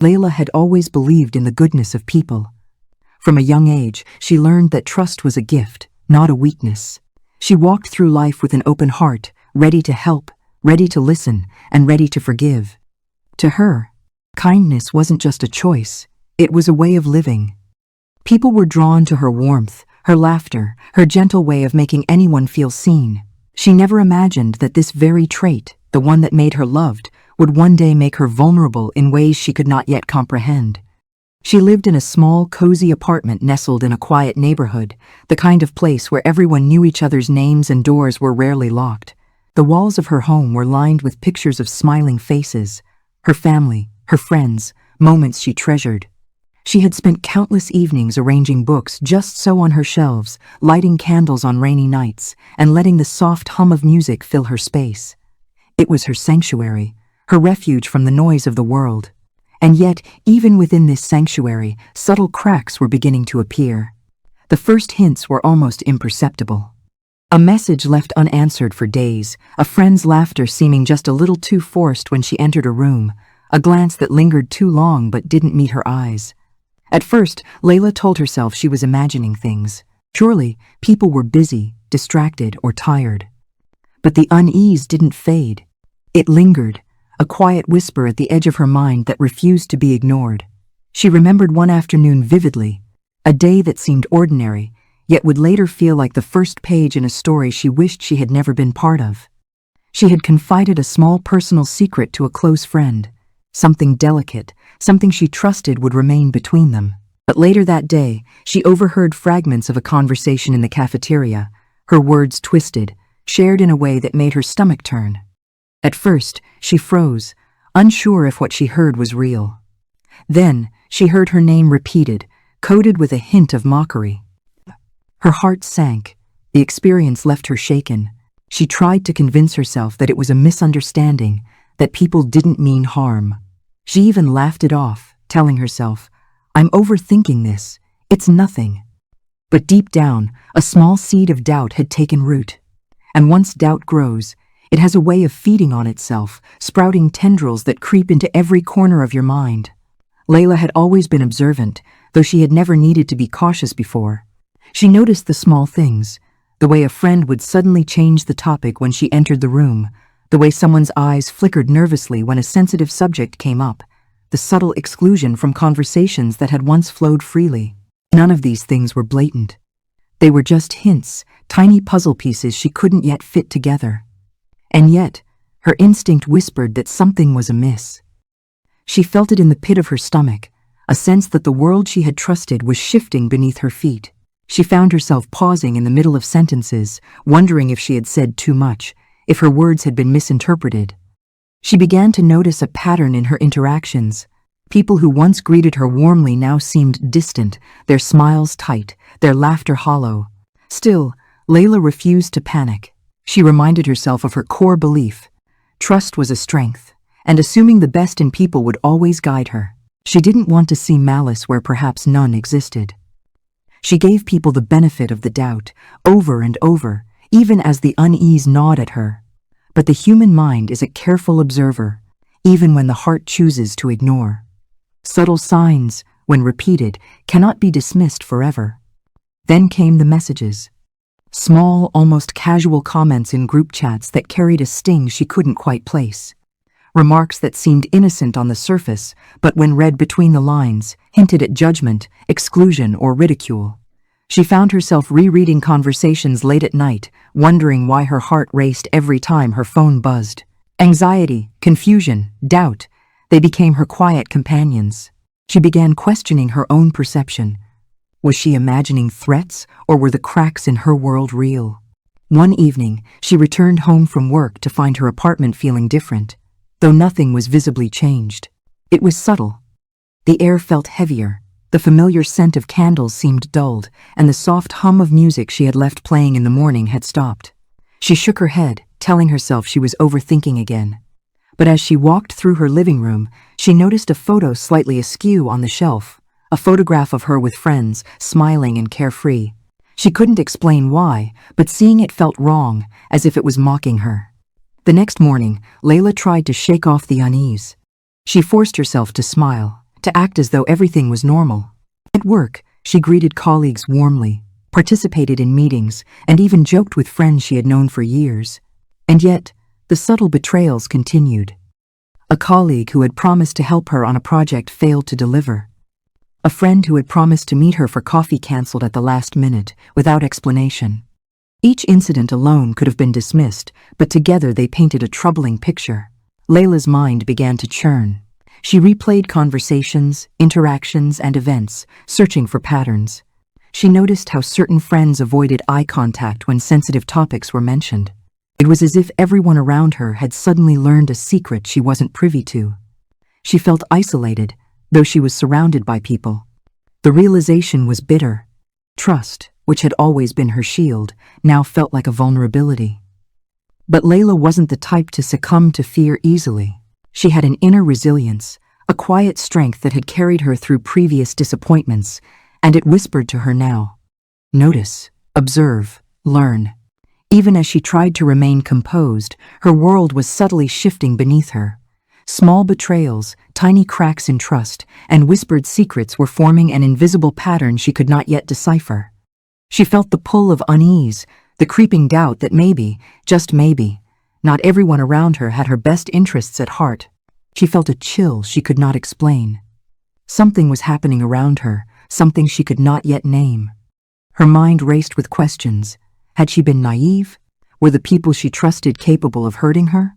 Layla had always believed in the goodness of people. From a young age, she learned that trust was a gift, not a weakness. She walked through life with an open heart, ready to help, ready to listen, and ready to forgive. To her, kindness wasn't just a choice, it was a way of living. People were drawn to her warmth, her laughter, her gentle way of making anyone feel seen. She never imagined that this very trait, the one that made her loved, would one day make her vulnerable in ways she could not yet comprehend. She lived in a small, cozy apartment nestled in a quiet neighborhood, the kind of place where everyone knew each other's names and doors were rarely locked. The walls of her home were lined with pictures of smiling faces, her family, her friends, moments she treasured. She had spent countless evenings arranging books just so on her shelves, lighting candles on rainy nights, and letting the soft hum of music fill her space. It was her sanctuary, her refuge from the noise of the world. And yet, even within this sanctuary, subtle cracks were beginning to appear. The first hints were almost imperceptible. A message left unanswered for days, a friend's laughter seeming just a little too forced when she entered a room, a glance that lingered too long but didn't meet her eyes. At first, Layla told herself she was imagining things. Surely, people were busy, distracted, or tired. But the unease didn't fade. It lingered, a quiet whisper at the edge of her mind that refused to be ignored. She remembered one afternoon vividly, a day that seemed ordinary, yet would later feel like the first page in a story she wished she had never been part of. She had confided a small personal secret to a close friend, something delicate, something she trusted would remain between them. But later that day, she overheard fragments of a conversation in the cafeteria, her words twisted, shared in a way that made her stomach turn. At first, she froze, unsure if what she heard was real. Then, she heard her name repeated, coded with a hint of mockery. Her heart sank. The experience left her shaken. She tried to convince herself that it was a misunderstanding, that people didn't mean harm. She even laughed it off, telling herself, "I'm overthinking this. It's nothing." But deep down, a small seed of doubt had taken root. And once doubt grows, it has a way of feeding on itself, sprouting tendrils that creep into every corner of your mind. Layla had always been observant, though she had never needed to be cautious before. She noticed the small things, the way a friend would suddenly change the topic when she entered the room, the way someone's eyes flickered nervously when a sensitive subject came up, the subtle exclusion from conversations that had once flowed freely. None of these things were blatant. They were just hints, tiny puzzle pieces she couldn't yet fit together. And yet, her instinct whispered that something was amiss. She felt it in the pit of her stomach, a sense that the world she had trusted was shifting beneath her feet. She found herself pausing in the middle of sentences, wondering if she had said too much, if her words had been misinterpreted. She began to notice a pattern in her interactions. People who once greeted her warmly now seemed distant, their smiles tight, their laughter hollow. Still, Layla refused to panic. She reminded herself of her core belief. Trust was a strength, and assuming the best in people would always guide her. She didn't want to see malice where perhaps none existed. She gave people the benefit of the doubt, over and over, even as the unease gnawed at her. But the human mind is a careful observer, even when the heart chooses to ignore. Subtle signs, when repeated, cannot be dismissed forever. Then came the messages. Small, almost casual comments in group chats that carried a sting she couldn't quite place. Remarks that seemed innocent on the surface, but when read between the lines, hinted at judgment, exclusion, or ridicule. She found herself rereading conversations late at night, wondering why her heart raced every time her phone buzzed. Anxiety, confusion, doubt, they became her quiet companions. She began questioning her own perception. Was she imagining threats, or were the cracks in her world real? One evening, she returned home from work to find her apartment feeling different, though nothing was visibly changed. It was subtle. The air felt heavier, the familiar scent of candles seemed dulled, and the soft hum of music she had left playing in the morning had stopped. She shook her head, telling herself she was overthinking again. But as she walked through her living room, she noticed a photo slightly askew on the shelf. A photograph of her with friends, smiling and carefree. She couldn't explain why, but seeing it felt wrong, as if it was mocking her. The next morning, Layla tried to shake off the unease. She forced herself to smile, to act as though everything was normal. At work, she greeted colleagues warmly, participated in meetings, and even joked with friends she had known for years. And yet, the subtle betrayals continued. A colleague who had promised to help her on a project failed to deliver. A friend who had promised to meet her for coffee canceled at the last minute, without explanation. Each incident alone could have been dismissed, but together they painted a troubling picture. Layla's mind began to churn. She replayed conversations, interactions, and events, searching for patterns. She noticed how certain friends avoided eye contact when sensitive topics were mentioned. It was as if everyone around her had suddenly learned a secret she wasn't privy to. She felt isolated, though she was surrounded by people. The realization was bitter. Trust, which had always been her shield, now felt like a vulnerability. But Layla wasn't the type to succumb to fear easily. She had an inner resilience, a quiet strength that had carried her through previous disappointments, and it whispered to her now. Notice, observe, learn. Even as she tried to remain composed, her world was subtly shifting beneath her. Small betrayals, tiny cracks in trust, and whispered secrets were forming an invisible pattern she could not yet decipher. She felt the pull of unease, the creeping doubt that maybe, just maybe, not everyone around her had her best interests at heart. She felt a chill she could not explain. Something was happening around her, something she could not yet name. Her mind raced with questions. Had she been naive? Were the people she trusted capable of hurting her?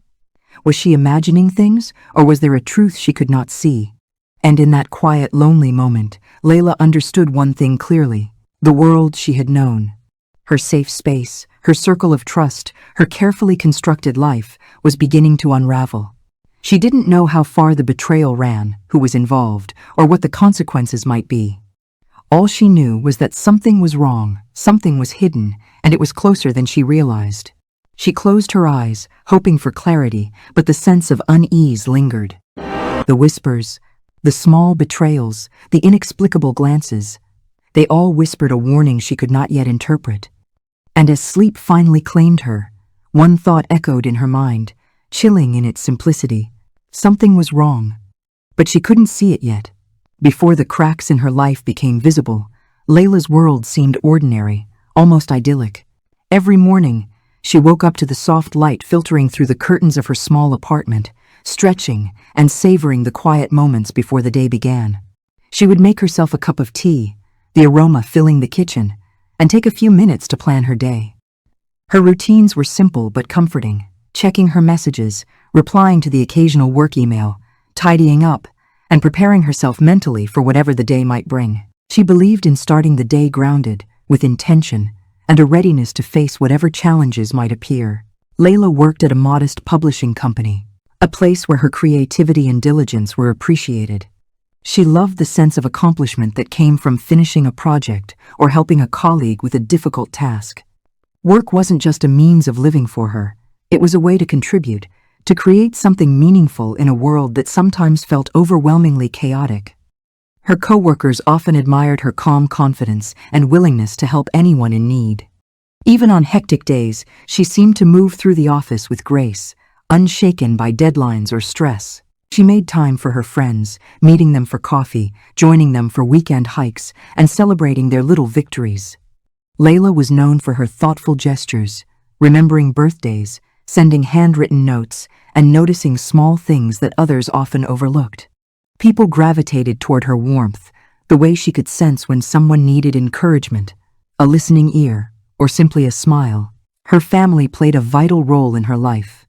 Was she imagining things, or was there a truth she could not see? And in that quiet, lonely moment, Layla understood one thing clearly: the world she had known. Her safe space, her circle of trust, her carefully constructed life was beginning to unravel. She didn't know how far the betrayal ran, who was involved, or what the consequences might be. All she knew was that something was wrong, something was hidden, and it was closer than she realized. She closed her eyes, hoping for clarity, but the sense of unease lingered. The whispers, the small betrayals, the inexplicable glances, they all whispered a warning she could not yet interpret. And as sleep finally claimed her, one thought echoed in her mind, chilling in its simplicity. Something was wrong, but she couldn't see it yet. Before the cracks in her life became visible, Layla's world seemed ordinary, almost idyllic. Every morning, she woke up to the soft light filtering through the curtains of her small apartment, stretching and savoring the quiet moments before the day began. She would make herself a cup of tea, the aroma filling the kitchen, and take a few minutes to plan her day. Her routines were simple but comforting, checking her messages, replying to the occasional work email, tidying up, and preparing herself mentally for whatever the day might bring. She believed in starting the day grounded, with intention, and a readiness to face whatever challenges might appear. Layla worked at a modest publishing company, a place where her creativity and diligence were appreciated. She loved the sense of accomplishment that came from finishing a project or helping a colleague with a difficult task. Work wasn't just a means of living for her, it was a way to contribute, to create something meaningful in a world that sometimes felt overwhelmingly chaotic. Her coworkers often admired her calm confidence and willingness to help anyone in need. Even on hectic days, she seemed to move through the office with grace, unshaken by deadlines or stress. She made time for her friends, meeting them for coffee, joining them for weekend hikes, and celebrating their little victories. Layla was known for her thoughtful gestures, remembering birthdays, sending handwritten notes, and noticing small things that others often overlooked. People gravitated toward her warmth, the way she could sense when someone needed encouragement, a listening ear, or simply a smile. Her family played a vital role in her life.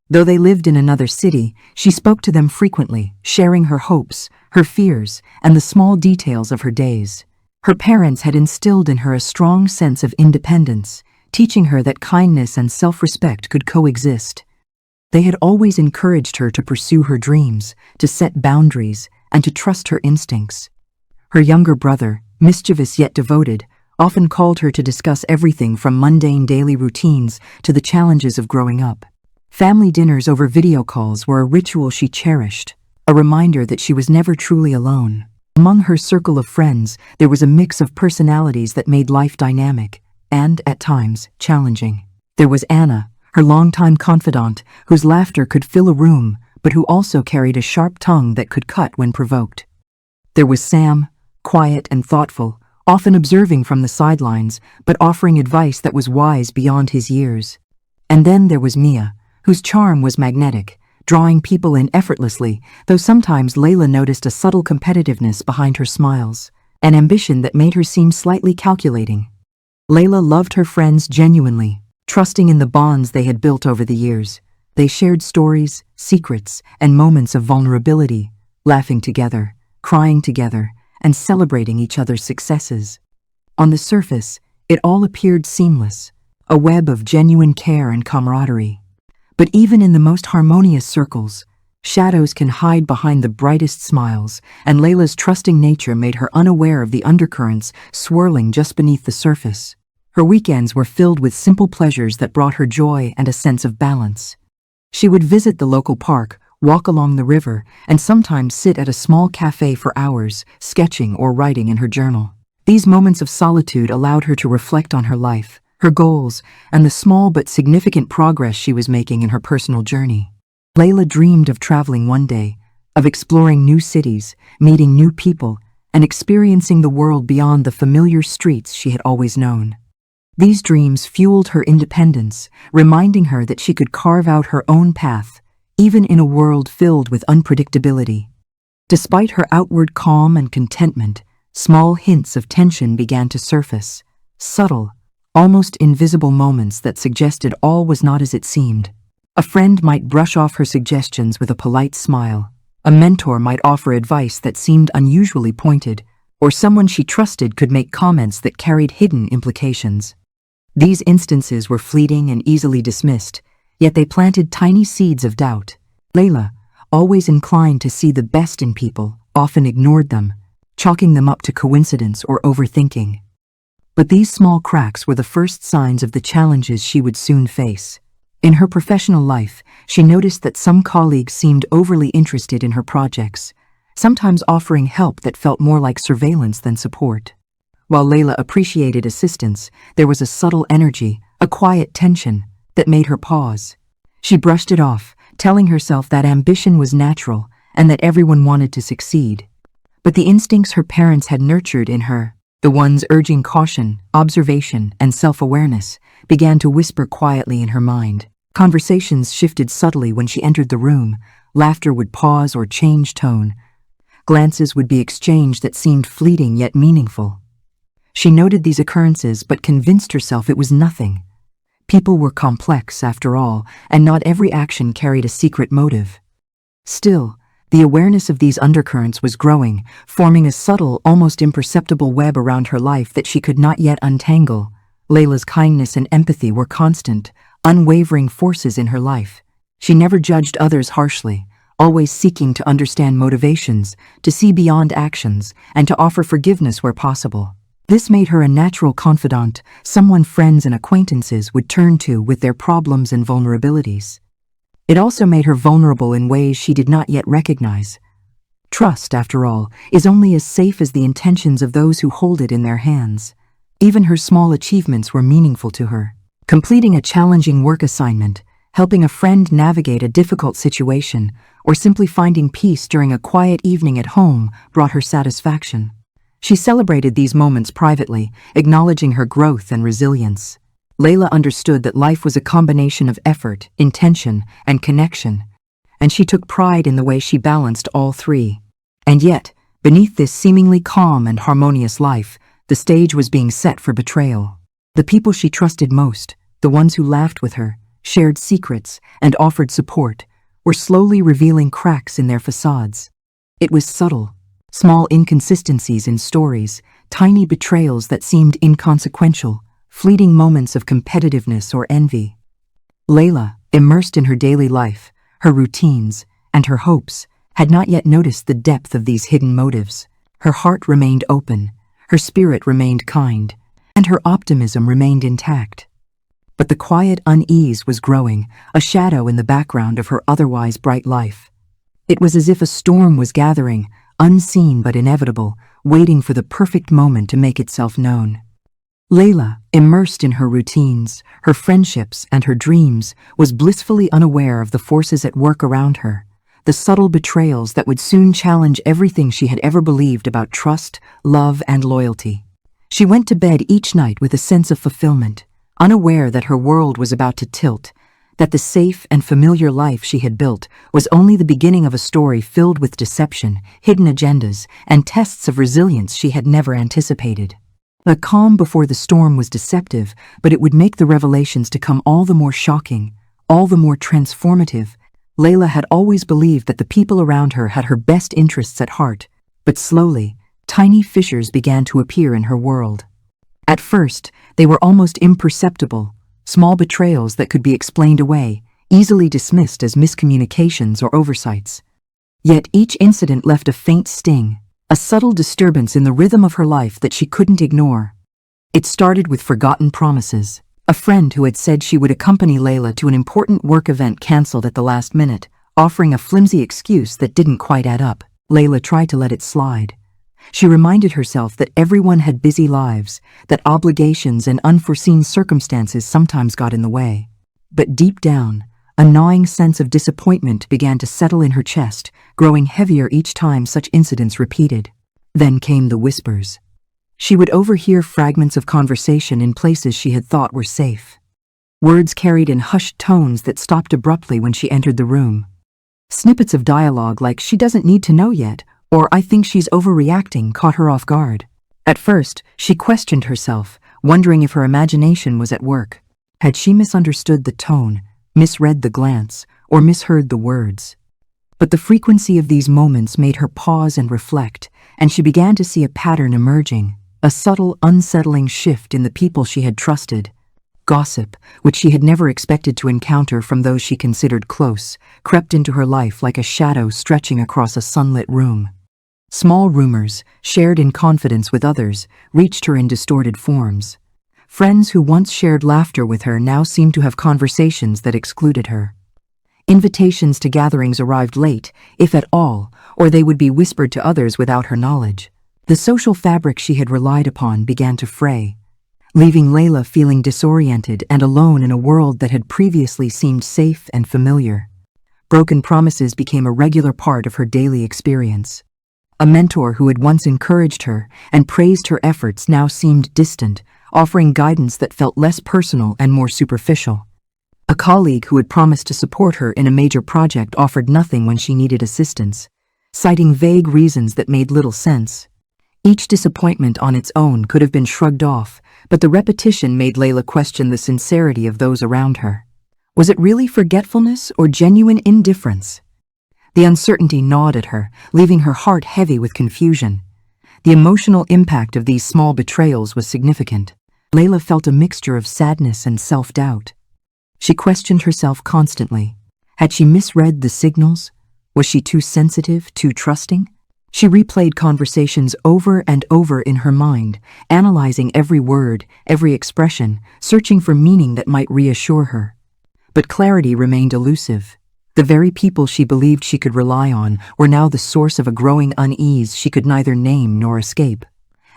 Though they lived in another city, she spoke to them frequently, sharing her hopes, her fears, and the small details of her days. Her parents had instilled in her a strong sense of independence, teaching her that kindness and self-respect could coexist. They had always encouraged her to pursue her dreams, to set boundaries, and to trust her instincts. Her younger brother, mischievous yet devoted, often called her to discuss everything from mundane daily routines to the challenges of growing up. Family dinners over video calls were a ritual she cherished, a reminder that she was never truly alone. Among her circle of friends, there was a mix of personalities that made life dynamic and, at times, challenging. There was Anna, her longtime confidant, whose laughter could fill a room, but who also carried a sharp tongue that could cut when provoked. There was Sam, quiet and thoughtful, often observing from the sidelines, but offering advice that was wise beyond his years. And then there was Mia, whose charm was magnetic, drawing people in effortlessly, though sometimes Layla noticed a subtle competitiveness behind her smiles, an ambition that made her seem slightly calculating. Layla loved her friends genuinely, trusting in the bonds they had built over the years. They shared stories, secrets, and moments of vulnerability, laughing together, crying together, and celebrating each other's successes. On the surface, it all appeared seamless, a web of genuine care and camaraderie. But even in the most harmonious circles, shadows can hide behind the brightest smiles, and Layla's trusting nature made her unaware of the undercurrents swirling just beneath the surface. Her weekends were filled with simple pleasures that brought her joy and a sense of balance. She would visit the local park, walk along the river, and sometimes sit at a small cafe for hours, sketching or writing in her journal. These moments of solitude allowed her to reflect on her life, her goals, and the small but significant progress she was making in her personal journey. Layla dreamed of traveling one day, of exploring new cities, meeting new people, and experiencing the world beyond the familiar streets she had always known. These dreams fueled her independence, reminding her that she could carve out her own path, even in a world filled with unpredictability. Despite her outward calm and contentment, small hints of tension began to surface, subtle, almost invisible moments that suggested all was not as it seemed. A friend might brush off her suggestions with a polite smile. A mentor might offer advice that seemed unusually pointed, or someone she trusted could make comments that carried hidden implications. These instances were fleeting and easily dismissed, yet they planted tiny seeds of doubt. Layla, always inclined to see the best in people, often ignored them, chalking them up to coincidence or overthinking. But these small cracks were the first signs of the challenges she would soon face. In her professional life, she noticed that some colleagues seemed overly interested in her projects, sometimes offering help that felt more like surveillance than support. While Layla appreciated assistance, there was a subtle energy, a quiet tension, that made her pause. She brushed it off, telling herself that ambition was natural and that everyone wanted to succeed. But the instincts her parents had nurtured in her, the ones urging caution, observation, and self-awareness, began to whisper quietly in her mind. Conversations shifted subtly when she entered the room. Laughter would pause or change tone. Glances would be exchanged that seemed fleeting yet meaningful. She noted these occurrences but convinced herself it was nothing. People were complex, after all, and not every action carried a secret motive. Still, the awareness of these undercurrents was growing, forming a subtle, almost imperceptible web around her life that she could not yet untangle. Layla's kindness and empathy were constant, unwavering forces in her life. She never judged others harshly, always seeking to understand motivations, to see beyond actions, and to offer forgiveness where possible. This made her a natural confidant, someone friends and acquaintances would turn to with their problems and vulnerabilities. It also made her vulnerable in ways she did not yet recognize. Trust, after all, is only as safe as the intentions of those who hold it in their hands. Even her small achievements were meaningful to her. Completing a challenging work assignment, helping a friend navigate a difficult situation, or simply finding peace during a quiet evening at home brought her satisfaction. She celebrated these moments privately, acknowledging her growth and resilience. Layla understood that life was a combination of effort, intention, and connection, and she took pride in the way she balanced all three. And yet, beneath this seemingly calm and harmonious life, the stage was being set for betrayal. The people she trusted most, the ones who laughed with her, shared secrets, and offered support, were slowly revealing cracks in their facades. It was subtle. Small inconsistencies in stories, tiny betrayals that seemed inconsequential, fleeting moments of competitiveness or envy. Layla, immersed in her daily life, her routines, and her hopes, had not yet noticed the depth of these hidden motives. Her heart remained open, her spirit remained kind, and her optimism remained intact. But the quiet unease was growing, a shadow in the background of her otherwise bright life. It was as if a storm was gathering, unseen but inevitable, waiting for the perfect moment to make itself known. Layla, immersed in her routines, her friendships, and her dreams, was blissfully unaware of the forces at work around her, the subtle betrayals that would soon challenge everything she had ever believed about trust, love, and loyalty. She went to bed each night with a sense of fulfillment, unaware that her world was about to tilt, that the safe and familiar life she had built was only the beginning of a story filled with deception, hidden agendas, and tests of resilience she had never anticipated. The calm before the storm was deceptive, but it would make the revelations to come all the more shocking, all the more transformative. Layla had always believed that the people around her had her best interests at heart, but slowly, tiny fissures began to appear in her world. At first, they were almost imperceptible, small betrayals that could be explained away, easily dismissed as miscommunications or oversights. Yet each incident left a faint sting, a subtle disturbance in the rhythm of her life that she couldn't ignore. It started with forgotten promises. A friend who had said she would accompany Layla to an important work event canceled at the last minute, offering a flimsy excuse that didn't quite add up. Layla tried to let it slide. She reminded herself that everyone had busy lives, that obligations and unforeseen circumstances sometimes got in the way. But deep down, a gnawing sense of disappointment began to settle in her chest, growing heavier each time such incidents repeated. Then came the whispers. She would overhear fragments of conversation in places she had thought were safe. Words carried in hushed tones that stopped abruptly when she entered the room. Snippets of dialogue like "she doesn't need to know yet," or "I think she's overreacting," caught her off guard. At first, she questioned herself, wondering if her imagination was at work. Had she misunderstood the tone, misread the glance, or misheard the words? But the frequency of these moments made her pause and reflect, and she began to see a pattern emerging, a subtle, unsettling shift in the people she had trusted. Gossip, which she had never expected to encounter from those she considered close, crept into her life like a shadow stretching across a sunlit room. Small rumors, shared in confidence with others, reached her in distorted forms. Friends who once shared laughter with her now seemed to have conversations that excluded her. Invitations to gatherings arrived late, if at all, or they would be whispered to others without her knowledge. The social fabric she had relied upon began to fray, leaving Layla feeling disoriented and alone in a world that had previously seemed safe and familiar. Broken promises became a regular part of her daily experience. A mentor who had once encouraged her and praised her efforts now seemed distant, offering guidance that felt less personal and more superficial. A colleague who had promised to support her in a major project offered nothing when she needed assistance, citing vague reasons that made little sense. Each disappointment on its own could have been shrugged off, but the repetition made Layla question the sincerity of those around her. Was it really forgetfulness or genuine indifference? The uncertainty gnawed at her, leaving her heart heavy with confusion. The emotional impact of these small betrayals was significant. Layla felt a mixture of sadness and self-doubt. She questioned herself constantly. Had she misread the signals? Was she too sensitive, too trusting? She replayed conversations over and over in her mind, analyzing every word, every expression, searching for meaning that might reassure her. But clarity remained elusive. The very people she believed she could rely on were now the source of a growing unease she could neither name nor escape.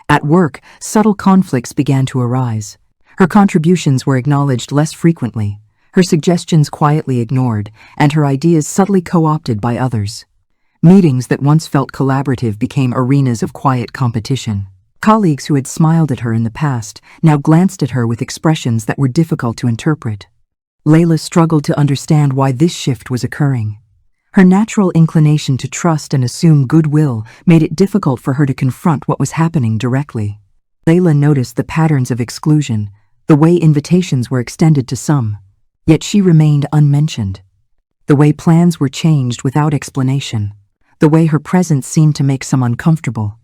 At work, subtle conflicts began to arise. Her contributions were acknowledged less frequently, her suggestions quietly ignored, and her ideas subtly co-opted by others. Meetings that once felt collaborative became arenas of quiet competition. Colleagues who had smiled at her in the past now glanced at her with expressions that were difficult to interpret. Layla struggled to understand why this shift was occurring. Her natural inclination to trust and assume goodwill made it difficult for her to confront what was happening directly. Layla noticed the patterns of exclusion, the way invitations were extended to some, yet she remained unmentioned. The way plans were changed without explanation, the way her presence seemed to make some uncomfortable.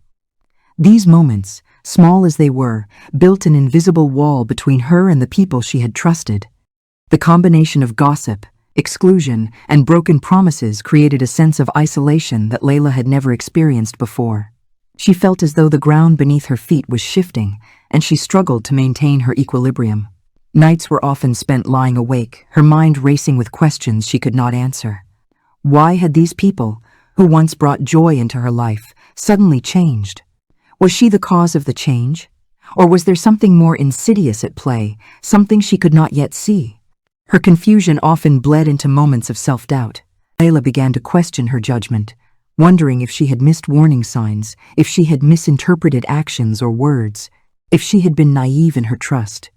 These moments, small as they were, built an invisible wall between her and the people she had trusted. The combination of gossip, exclusion, and broken promises created a sense of isolation that Layla had never experienced before. She felt as though the ground beneath her feet was shifting, and she struggled to maintain her equilibrium. Nights were often spent lying awake, her mind racing with questions she could not answer. Why had these people, who once brought joy into her life, suddenly changed? Was she the cause of the change? Or was there something more insidious at play, something she could not yet see? Her confusion often bled into moments of self-doubt. Layla began to question her judgment, wondering if she had missed warning signs, if she had misinterpreted actions or words, if she had been naive in her trust.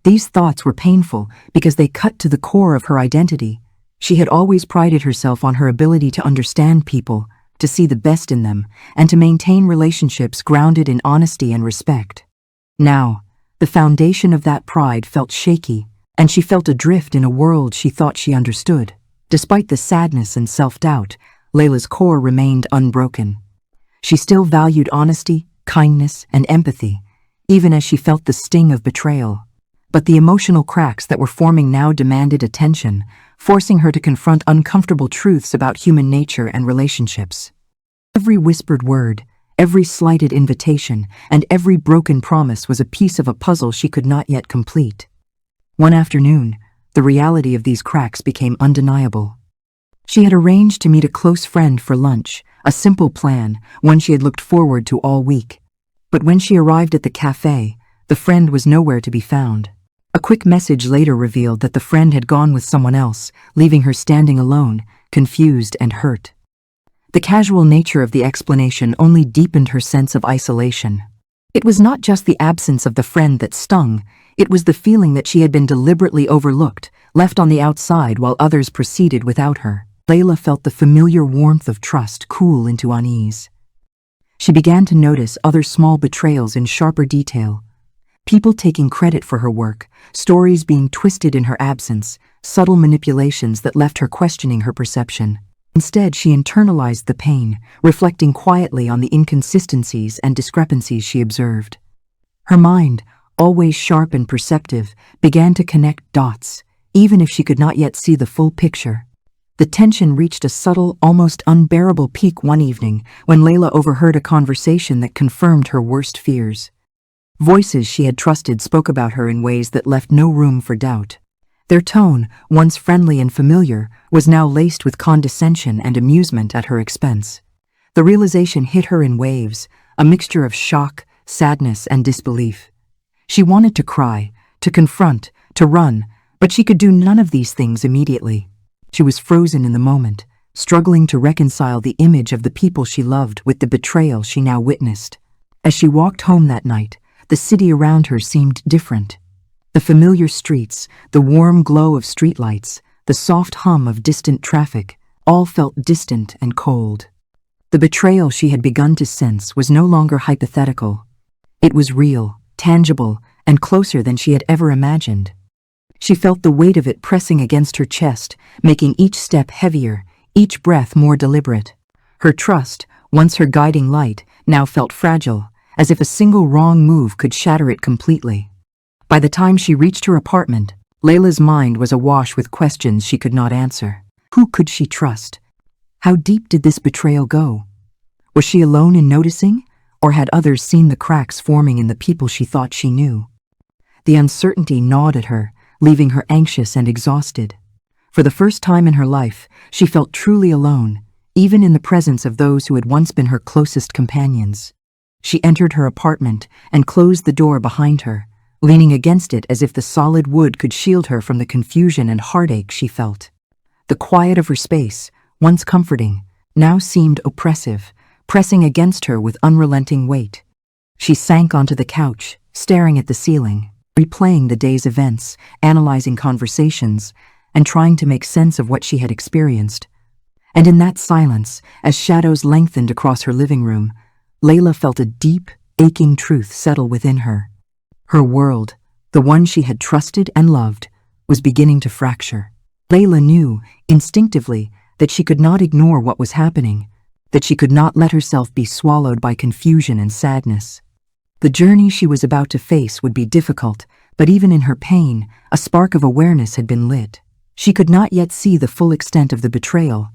These thoughts were painful because they cut to the core of her identity. She had always prided herself on her ability to understand people, to see the best in them, and to maintain relationships grounded in honesty and respect. Now, the foundation of that pride felt shaky, and she felt adrift in a world she thought she understood. Despite the sadness and self-doubt, Layla's core remained unbroken. She still valued honesty, kindness, and empathy, even as she felt the sting of betrayal. But the emotional cracks that were forming now demanded attention, forcing her to confront uncomfortable truths about human nature and relationships. Every whispered word, every slighted invitation, and every broken promise was a piece of a puzzle she could not yet complete. One afternoon, the reality of these cracks became undeniable. She had arranged to meet a close friend for lunch, a simple plan, one she had looked forward to all week. But when she arrived at the cafe, the friend was nowhere to be found. A quick message later revealed that the friend had gone with someone else, leaving her standing alone, confused and hurt. The casual nature of the explanation only deepened her sense of isolation. It was not just the absence of the friend that stung, it was the feeling that she had been deliberately overlooked, left on the outside while others proceeded without her. Layla felt the familiar warmth of trust cool into unease. She began to notice other small betrayals in sharper detail. People taking credit for her work, stories being twisted in her absence, subtle manipulations that left her questioning her perception. Instead, she internalized the pain, reflecting quietly on the inconsistencies and discrepancies she observed. Her mind, always sharp and perceptive, began to connect dots, even if she could not yet see the full picture. The tension reached a subtle, almost unbearable peak one evening when Layla overheard a conversation that confirmed her worst fears. Voices she had trusted spoke about her in ways that left no room for doubt. Their tone, once friendly and familiar, was now laced with condescension and amusement at her expense. The realization hit her in waves, a mixture of shock, sadness, and disbelief. She wanted to cry, to confront, to run, but she could do none of these things immediately. She was frozen in the moment, struggling to reconcile the image of the people she loved with the betrayal she now witnessed. As she walked home that night, the city around her seemed different. The familiar streets, the warm glow of streetlights, the soft hum of distant traffic, all felt distant and cold. The betrayal she had begun to sense was no longer hypothetical. It was real, tangible, and closer than she had ever imagined. She felt the weight of it pressing against her chest, making each step heavier, each breath more deliberate. Her trust, once her guiding light, now felt fragile, as if a single wrong move could shatter it completely. By the time she reached her apartment, Layla's mind was awash with questions she could not answer. Who could she trust? How deep did this betrayal go? Was she alone in noticing, or had others seen the cracks forming in the people she thought she knew? The uncertainty gnawed at her, leaving her anxious and exhausted. For the first time in her life, she felt truly alone, even in the presence of those who had once been her closest companions. She entered her apartment and closed the door behind her, leaning against it as if the solid wood could shield her from the confusion and heartache she felt. The quiet of her space, once comforting, now seemed oppressive, pressing against her with unrelenting weight. She sank onto the couch, staring at the ceiling, replaying the day's events, analyzing conversations, and trying to make sense of what she had experienced. And in that silence, as shadows lengthened across her living room, Layla felt a deep, aching truth settle within her. Her world, the one she had trusted and loved, was beginning to fracture. Layla knew, instinctively, that she could not ignore what was happening, that she could not let herself be swallowed by confusion and sadness. The journey she was about to face would be difficult, but even in her pain, a spark of awareness had been lit. She could not yet see the full extent of the betrayal,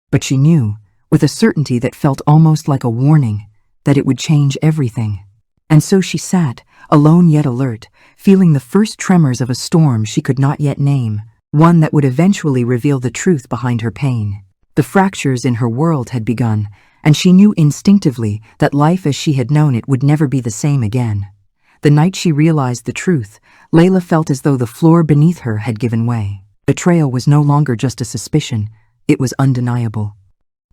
but she knew, with a certainty that felt almost like a warning, that it would change everything. And so she sat, alone yet alert, feeling the first tremors of a storm she could not yet name, one that would eventually reveal the truth behind her pain. The fractures in her world had begun, and she knew instinctively that life as she had known it would never be the same again. The night she realized the truth, Layla felt as though the floor beneath her had given way. Betrayal was no longer just a suspicion, It was undeniable.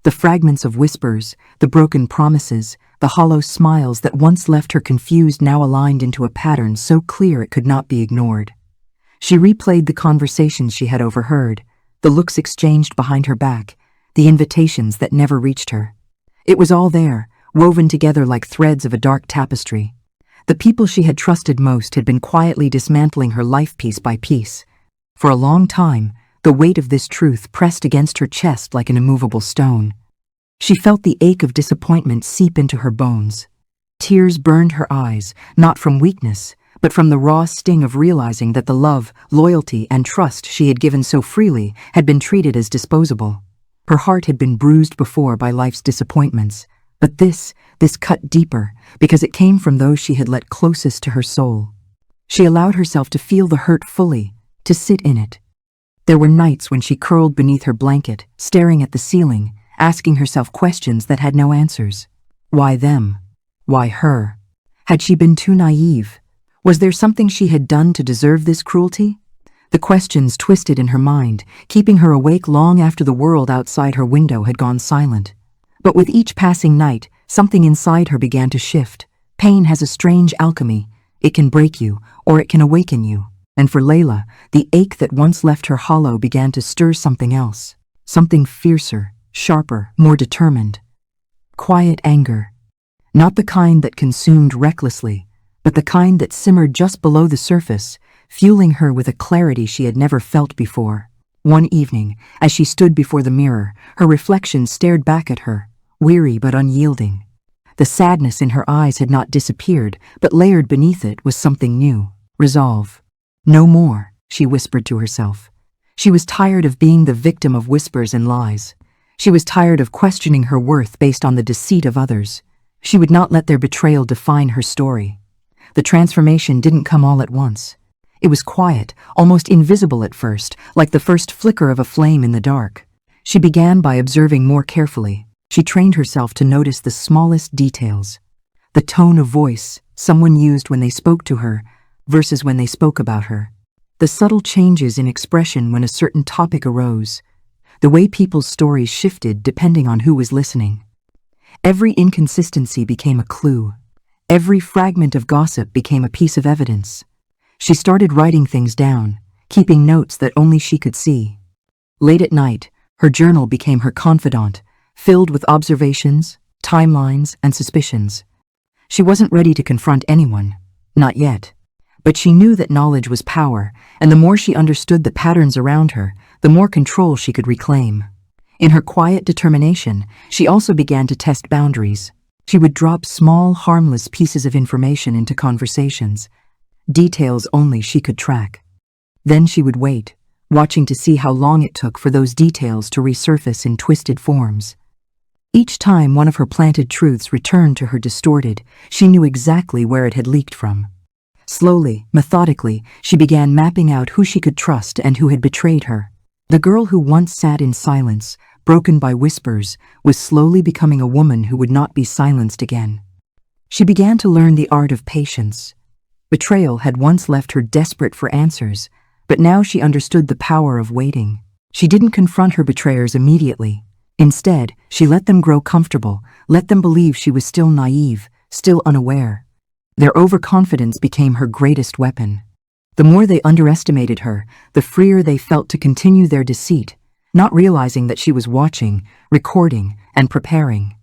The fragments of whispers, the broken promises, the hollow smiles that once left her confused now aligned into a pattern so clear it could not be ignored. She replayed the conversations she had overheard, the looks exchanged behind her back, the invitations that never reached her. It was all there, woven together like threads of a dark tapestry. The people she had trusted most had been quietly dismantling her life piece by piece. For a long time, the weight of this truth pressed against her chest like an immovable stone. She felt the ache of disappointment seep into her bones. Tears burned her eyes, not from weakness, but from the raw sting of realizing that the love, loyalty, and trust she had given so freely had been treated as disposable. Her heart had been bruised before by life's disappointments, but this cut deeper because it came from those she had let closest to her soul. She allowed herself to feel the hurt fully, to sit in it. There were nights when she curled beneath her blanket, staring at the ceiling, asking herself questions that had no answers. Why them? Why her? Had she been too naive? Was there something she had done to deserve this cruelty? The questions twisted in her mind, keeping her awake long after the world outside her window had gone silent. But with each passing night, something inside her began to shift. Pain has a strange alchemy. It can break you, or it can awaken you. And for Layla, the ache that once left her hollow began to stir something else. Something fiercer, sharper, more determined. Quiet anger. Not the kind that consumed recklessly, but the kind that simmered just below the surface, fueling her with a clarity she had never felt before. One evening, as she stood before the mirror, her reflection stared back at her, weary but unyielding. The sadness in her eyes had not disappeared, but layered beneath it was something new, resolve. No more, she whispered to herself. She was tired of being the victim of whispers and lies. She was tired of questioning her worth based on the deceit of others. She would not let their betrayal define her story. The transformation didn't come all at once. It was quiet, almost invisible at first, like the first flicker of a flame in the dark. She began by observing more carefully. She trained herself to notice the smallest details. The tone of voice someone used when they spoke to her versus when they spoke about her. The subtle changes in expression when a certain topic arose. The way people's stories shifted depending on who was listening. Every inconsistency became a clue. Every fragment of gossip became a piece of evidence. She started writing things down, keeping notes that only she could see. Late at night, her journal became her confidant, filled with observations, timelines, and suspicions. She wasn't ready to confront anyone, not yet. But she knew that knowledge was power, and the more she understood the patterns around her, the more control she could reclaim. In her quiet determination, she also began to test boundaries. She would drop small, harmless pieces of information into conversations, details only she could track. Then she would wait, watching to see how long it took for those details to resurface in twisted forms. Each time one of her planted truths returned to her distorted, she knew exactly where it had leaked from. Slowly, methodically, she began mapping out who she could trust and who had betrayed her. The girl who once sat in silence, broken by whispers, was slowly becoming a woman who would not be silenced again. She began to learn the art of patience. Betrayal had once left her desperate for answers, but now she understood the power of waiting. She didn't confront her betrayers immediately. Instead, she let them grow comfortable, let them believe she was still naive, still unaware. Their overconfidence became her greatest weapon. The more they underestimated her, the freer they felt to continue their deceit, not realizing that she was watching, recording, and preparing.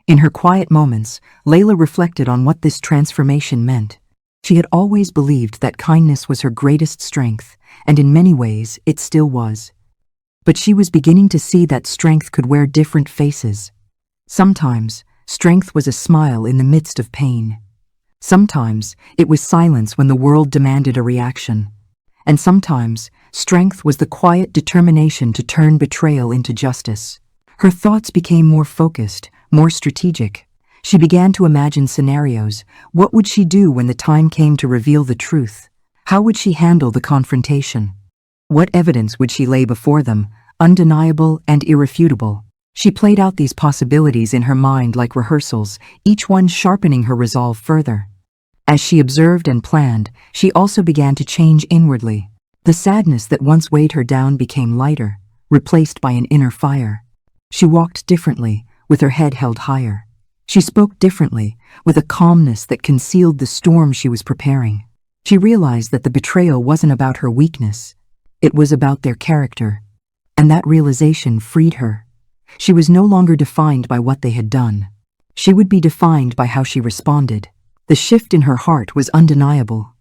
In her quiet moments, Layla reflected on what this transformation meant. She had always believed that kindness was her greatest strength, and in many ways it still was. But she was beginning to see that strength could wear different faces. Sometimes, strength was a smile in the midst of pain. Sometimes, it was silence when the world demanded a reaction. And sometimes, strength was the quiet determination to turn betrayal into justice. Her thoughts became more focused, more strategic. She began to imagine scenarios. What would she do when the time came to reveal the truth? How would she handle the confrontation? What evidence would she lay before them, undeniable and irrefutable? She played out these possibilities in her mind like rehearsals, each one sharpening her resolve further. As she observed and planned, she also began to change inwardly. The sadness that once weighed her down became lighter. replaced by an inner fire. She walked differently, with her head held higher. She spoke differently, with a calmness that concealed the storm she was preparing. She realized that the betrayal wasn't about her weakness. It was about their character. And that realization freed her. She was no longer defined by what they had done. She would be defined by how she responded. The shift in her heart was undeniable.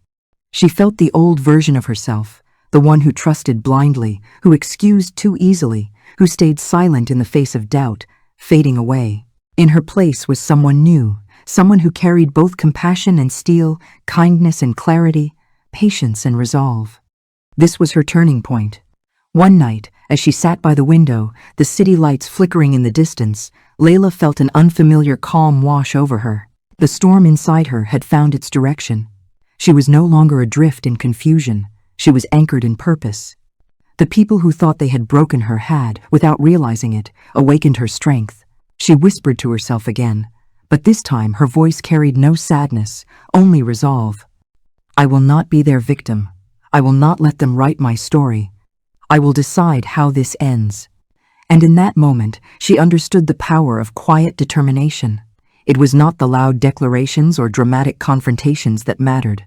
She felt the old version of herself, the one who trusted blindly, who excused too easily, who stayed silent in the face of doubt, fading away. In her place was someone new, someone who carried both compassion and steel, kindness and clarity, patience and resolve. This was her turning point. One night, as she sat by the window, the city lights flickering in the distance, Layla felt an unfamiliar calm wash over her. The storm inside her had found its direction. She was no longer adrift in confusion. She was anchored in purpose. The people who thought they had broken her had, without realizing it, awakened her strength. She whispered to herself again, but this time her voice carried no sadness, only resolve. I will not be their victim. I will not let them write my story. I will decide how this ends. And in that moment, she understood the power of quiet determination. It was not the loud declarations or dramatic confrontations that mattered.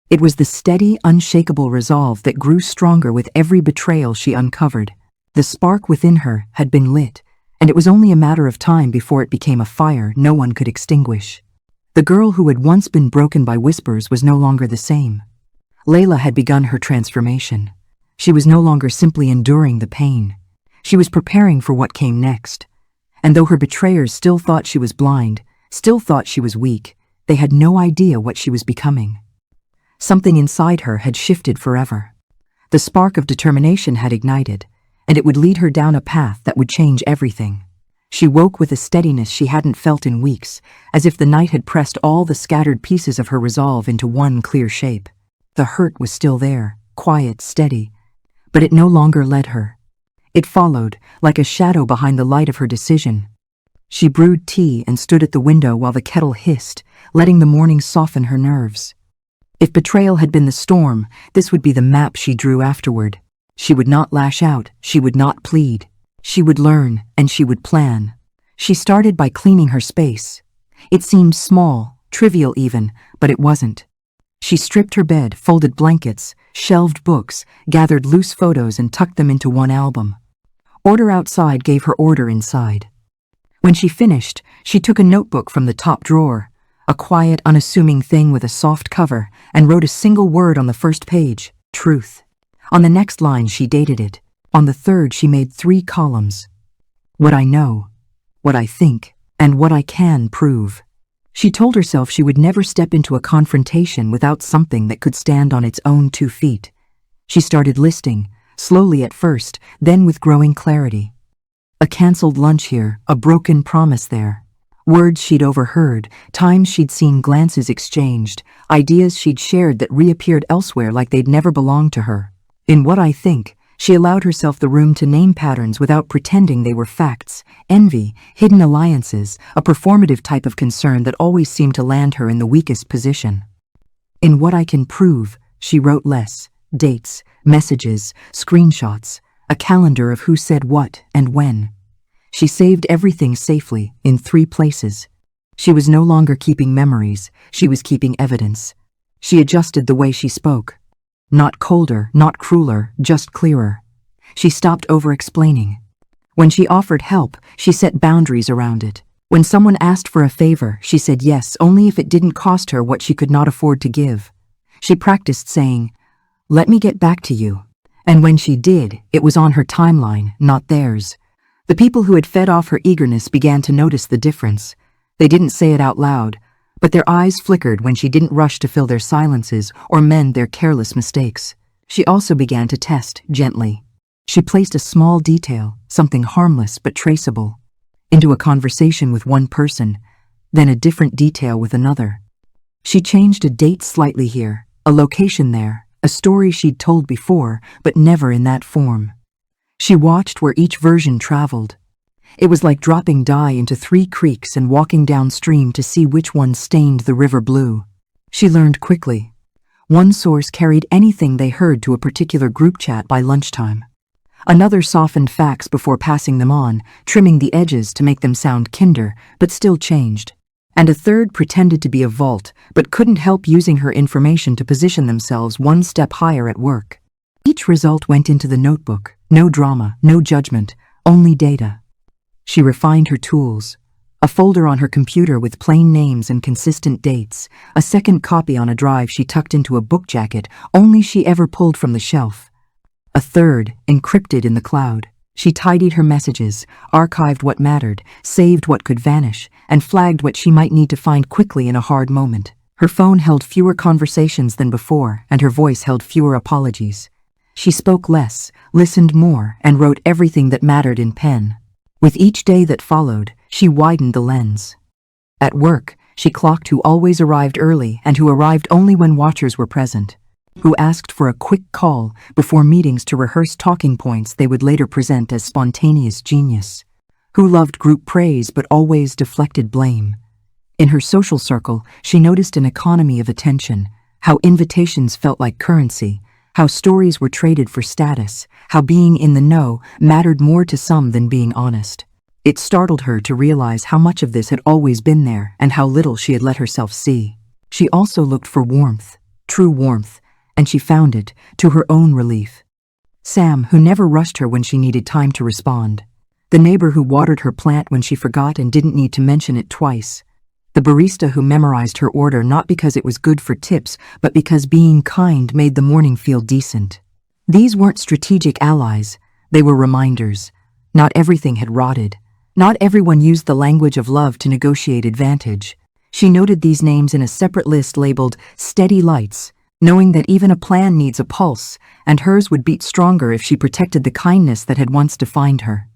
It was the steady, unshakable resolve that grew stronger with every betrayal she uncovered. The spark within her had been lit, and it was only a matter of time before it became a fire no one could extinguish. The girl who had once been broken by whispers was no longer the same. Layla had begun her transformation. She was no longer simply enduring the pain. She was preparing for what came next. And though her betrayers still thought she was blind, still thought she was weak, they had no idea what she was becoming. Something inside her had shifted forever. The spark of determination had ignited, and it would lead her down a path that would change everything. She woke with a steadiness she hadn't felt in weeks, as if the night had pressed all the scattered pieces of her resolve into one clear shape. The hurt was still there, quiet, steady, but it no longer led her. It followed, like a shadow behind the light of her decision. She brewed tea and stood at the window while the kettle hissed, letting the morning soften her nerves. If betrayal had been the storm, this would be the map she drew afterward. She would not lash out, she would not plead. She would learn, and she would plan. She started by cleaning her space. It seemed small, trivial even, but it wasn't. She stripped her bed, folded blankets, shelved books, gathered loose photos and tucked them into one album. Order outside gave her order inside. When she finished, she took a notebook from the top drawer, a quiet, unassuming thing with a soft cover, and wrote a single word on the first page, truth. On the next line she dated it. On the third she made 3 columns. What I know, what I think, and what I can prove. She told herself she would never step into a confrontation without something that could stand on its own 2 feet. She started listing, slowly at first, then with growing clarity. A cancelled lunch here, a broken promise there. Words she'd overheard, times she'd seen glances exchanged, ideas she'd shared that reappeared elsewhere like they'd never belonged to her. In What I Think, she allowed herself the room to name patterns without pretending they were facts, envy, hidden alliances, a performative type of concern that always seemed to land her in the weakest position. In What I Can Prove, she wrote less, dates, messages, screenshots, a calendar of who said what and when. She saved everything safely, in 3 places. She was no longer keeping memories, she was keeping evidence. She adjusted the way she spoke. Not colder, not crueler, just clearer. She stopped over-explaining. When she offered help, she set boundaries around it. When someone asked for a favor, she said yes only if it didn't cost her what she could not afford to give. She practiced saying, "Let me get back to you." And when she did, it was on her timeline, not theirs. The people who had fed off her eagerness began to notice the difference. They didn't say it out loud, but their eyes flickered when she didn't rush to fill their silences or mend their careless mistakes. She also began to test, gently. She placed a small detail, something harmless but traceable, into a conversation with one person, then a different detail with another. She changed a date slightly here, a location there, a story she'd told before, but never in that form. She watched where each version traveled. It was like dropping dye into 3 creeks and walking downstream to see which one stained the river blue. She learned quickly. One source carried anything they heard to a particular group chat by lunchtime. Another softened facts before passing them on, trimming the edges to make them sound kinder, but still changed. And a third pretended to be a vault, but couldn't help using her information to position themselves one step higher at work. Each result went into the notebook. No drama, no judgment, only data. She refined her tools. A folder on her computer with plain names and consistent dates. A second copy on a drive she tucked into a book jacket only she ever pulled from the shelf. A third, encrypted in the cloud. She tidied her messages, archived what mattered, saved what could vanish, and flagged what she might need to find quickly in a hard moment. Her phone held fewer conversations than before, and her voice held fewer apologies. She spoke less, listened more, and wrote everything that mattered in pen. With each day that followed, she widened the lens. At work, she clocked who always arrived early and who arrived only when watchers were present. Who asked for a quick call before meetings to rehearse talking points they would later present as spontaneous genius. Who loved group praise but always deflected blame. In her social circle, she noticed an economy of attention, how invitations felt like currency, how stories were traded for status, how being in the know mattered more to some than being honest. It startled her to realize how much of this had always been there and how little she had let herself see. She also looked for warmth, true warmth, and she found it, to her own relief. Sam, who never rushed her when she needed time to respond. The neighbor who watered her plant when she forgot and didn't need to mention it twice. The barista who memorized her order not because it was good for tips, but because being kind made the morning feel decent. These weren't strategic allies, they were reminders. Not everything had rotted. Not everyone used the language of love to negotiate advantage. She noted these names in a separate list labeled Steady Lights, knowing that even a plan needs a pulse, and hers would beat stronger if she protected the kindness that had once defined her.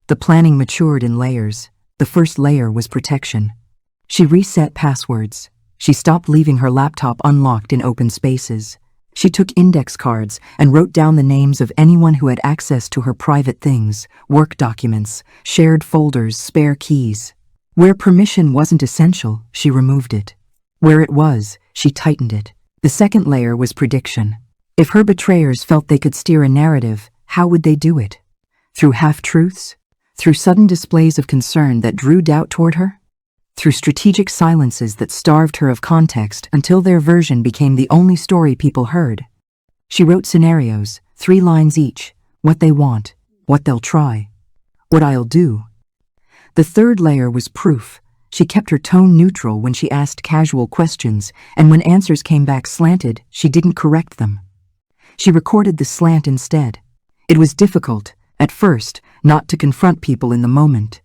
The planning matured in layers. The first layer was protection. She reset passwords. She stopped leaving her laptop unlocked in open spaces. She took index cards and wrote down the names of anyone who had access to her private things, work documents, shared folders, spare keys. Where permission wasn't essential, she removed it. Where it was, she tightened it. The second layer was prediction. If her betrayers felt they could steer a narrative, how would they do it? Through half-truths? Through sudden displays of concern that drew doubt toward her? Through strategic silences that starved her of context until their version became the only story people heard? She wrote scenarios, 3 lines each, what they want, what they'll try, what I'll do. The third layer was proof. She kept her tone neutral when she asked casual questions, and when answers came back slanted, she didn't correct them. She recorded the slant instead. It was difficult, at first, not to confront people in the moment.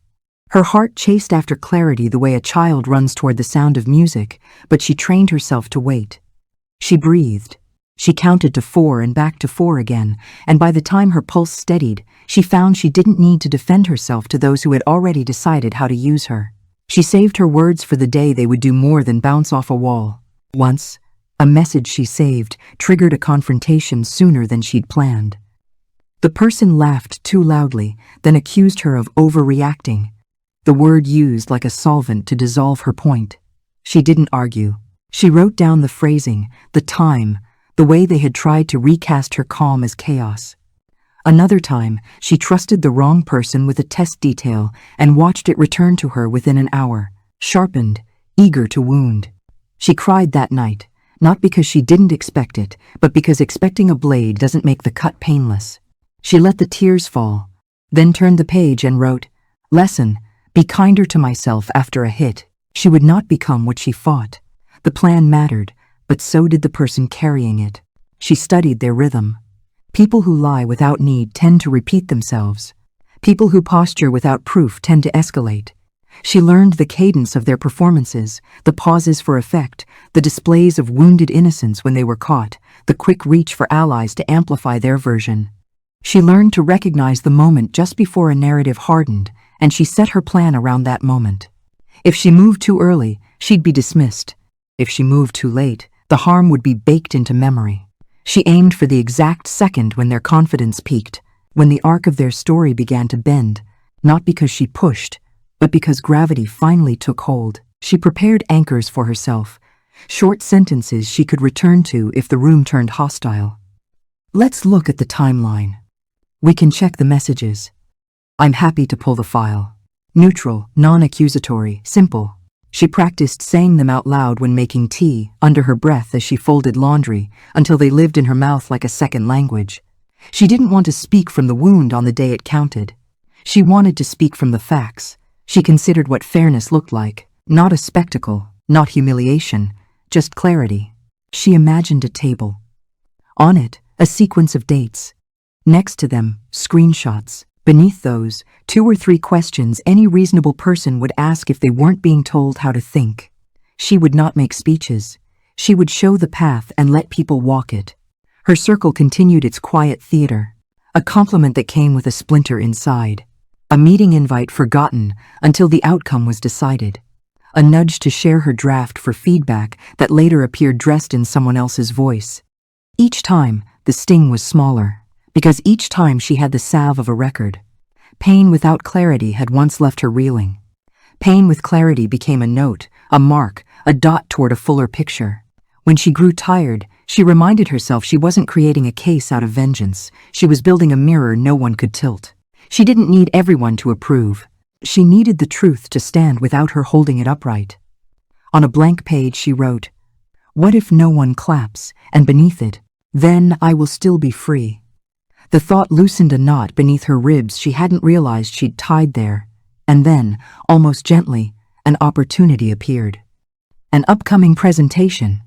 Her heart chased after clarity the way a child runs toward the sound of music, but she trained herself to wait. She breathed. She counted to 4 and back to 4 again, and by the time her pulse steadied, she found she didn't need to defend herself to those who had already decided how to use her. She saved her words for the day they would do more than bounce off a wall. Once, a message she saved triggered a confrontation sooner than she'd planned. The person laughed too loudly, then accused her of overreacting. The word used like a solvent to dissolve her point. She didn't argue. She wrote down the phrasing, the time, the way they had tried to recast her calm as chaos. Another time, she trusted the wrong person with a test detail and watched it return to her within an hour, sharpened, eager to wound. She cried that night, not because she didn't expect it, but because expecting a blade doesn't make the cut painless. She let the tears fall, then turned the page and wrote, "Lesson, be kinder to myself after a hit." She would not become what she fought. The plan mattered, but so did the person carrying it. She studied their rhythm. People who lie without need tend to repeat themselves. People who posture without proof tend to escalate. She learned the cadence of their performances, the pauses for effect, the displays of wounded innocence when they were caught, the quick reach for allies to amplify their version. She learned to recognize the moment just before a narrative hardened, and she set her plan around that moment. If she moved too early, she'd be dismissed. If she moved too late, the harm would be baked into memory. She aimed for the exact second when their confidence peaked, when the arc of their story began to bend, not because she pushed, but because gravity finally took hold. She prepared anchors for herself, short sentences she could return to if the room turned hostile. Let's look at the timeline. We can check the messages. I'm happy to pull the file. Neutral, non-accusatory, simple. She practiced saying them out loud when making tea, under her breath as she folded laundry, until they lived in her mouth like a second language. She didn't want to speak from the wound on the day it counted. She wanted to speak from the facts. She considered what fairness looked like, not a spectacle, not humiliation, just clarity. She imagined a table. On it, a sequence of dates. Next to them, screenshots. Beneath those, 2 or 3 questions any reasonable person would ask if they weren't being told how to think. She would not make speeches. She would show the path and let people walk it. Her circle continued its quiet theater, a compliment that came with a splinter inside, a meeting invite forgotten until the outcome was decided, a nudge to share her draft for feedback that later appeared dressed in someone else's voice. Each time, the sting was smaller, because each time she had the salve of a record. Pain without clarity had once left her reeling. Pain with clarity became a note, a mark, a dot toward a fuller picture. When she grew tired, she reminded herself she wasn't creating a case out of vengeance. She was building a mirror no one could tilt. She didn't need everyone to approve. She needed the truth to stand without her holding it upright. On a blank page she wrote, "What if no one claps?" and beneath it, "Then I will still be free." The thought loosened a knot beneath her ribs she hadn't realized she'd tied there. And then, almost gently, an opportunity appeared. An upcoming presentation.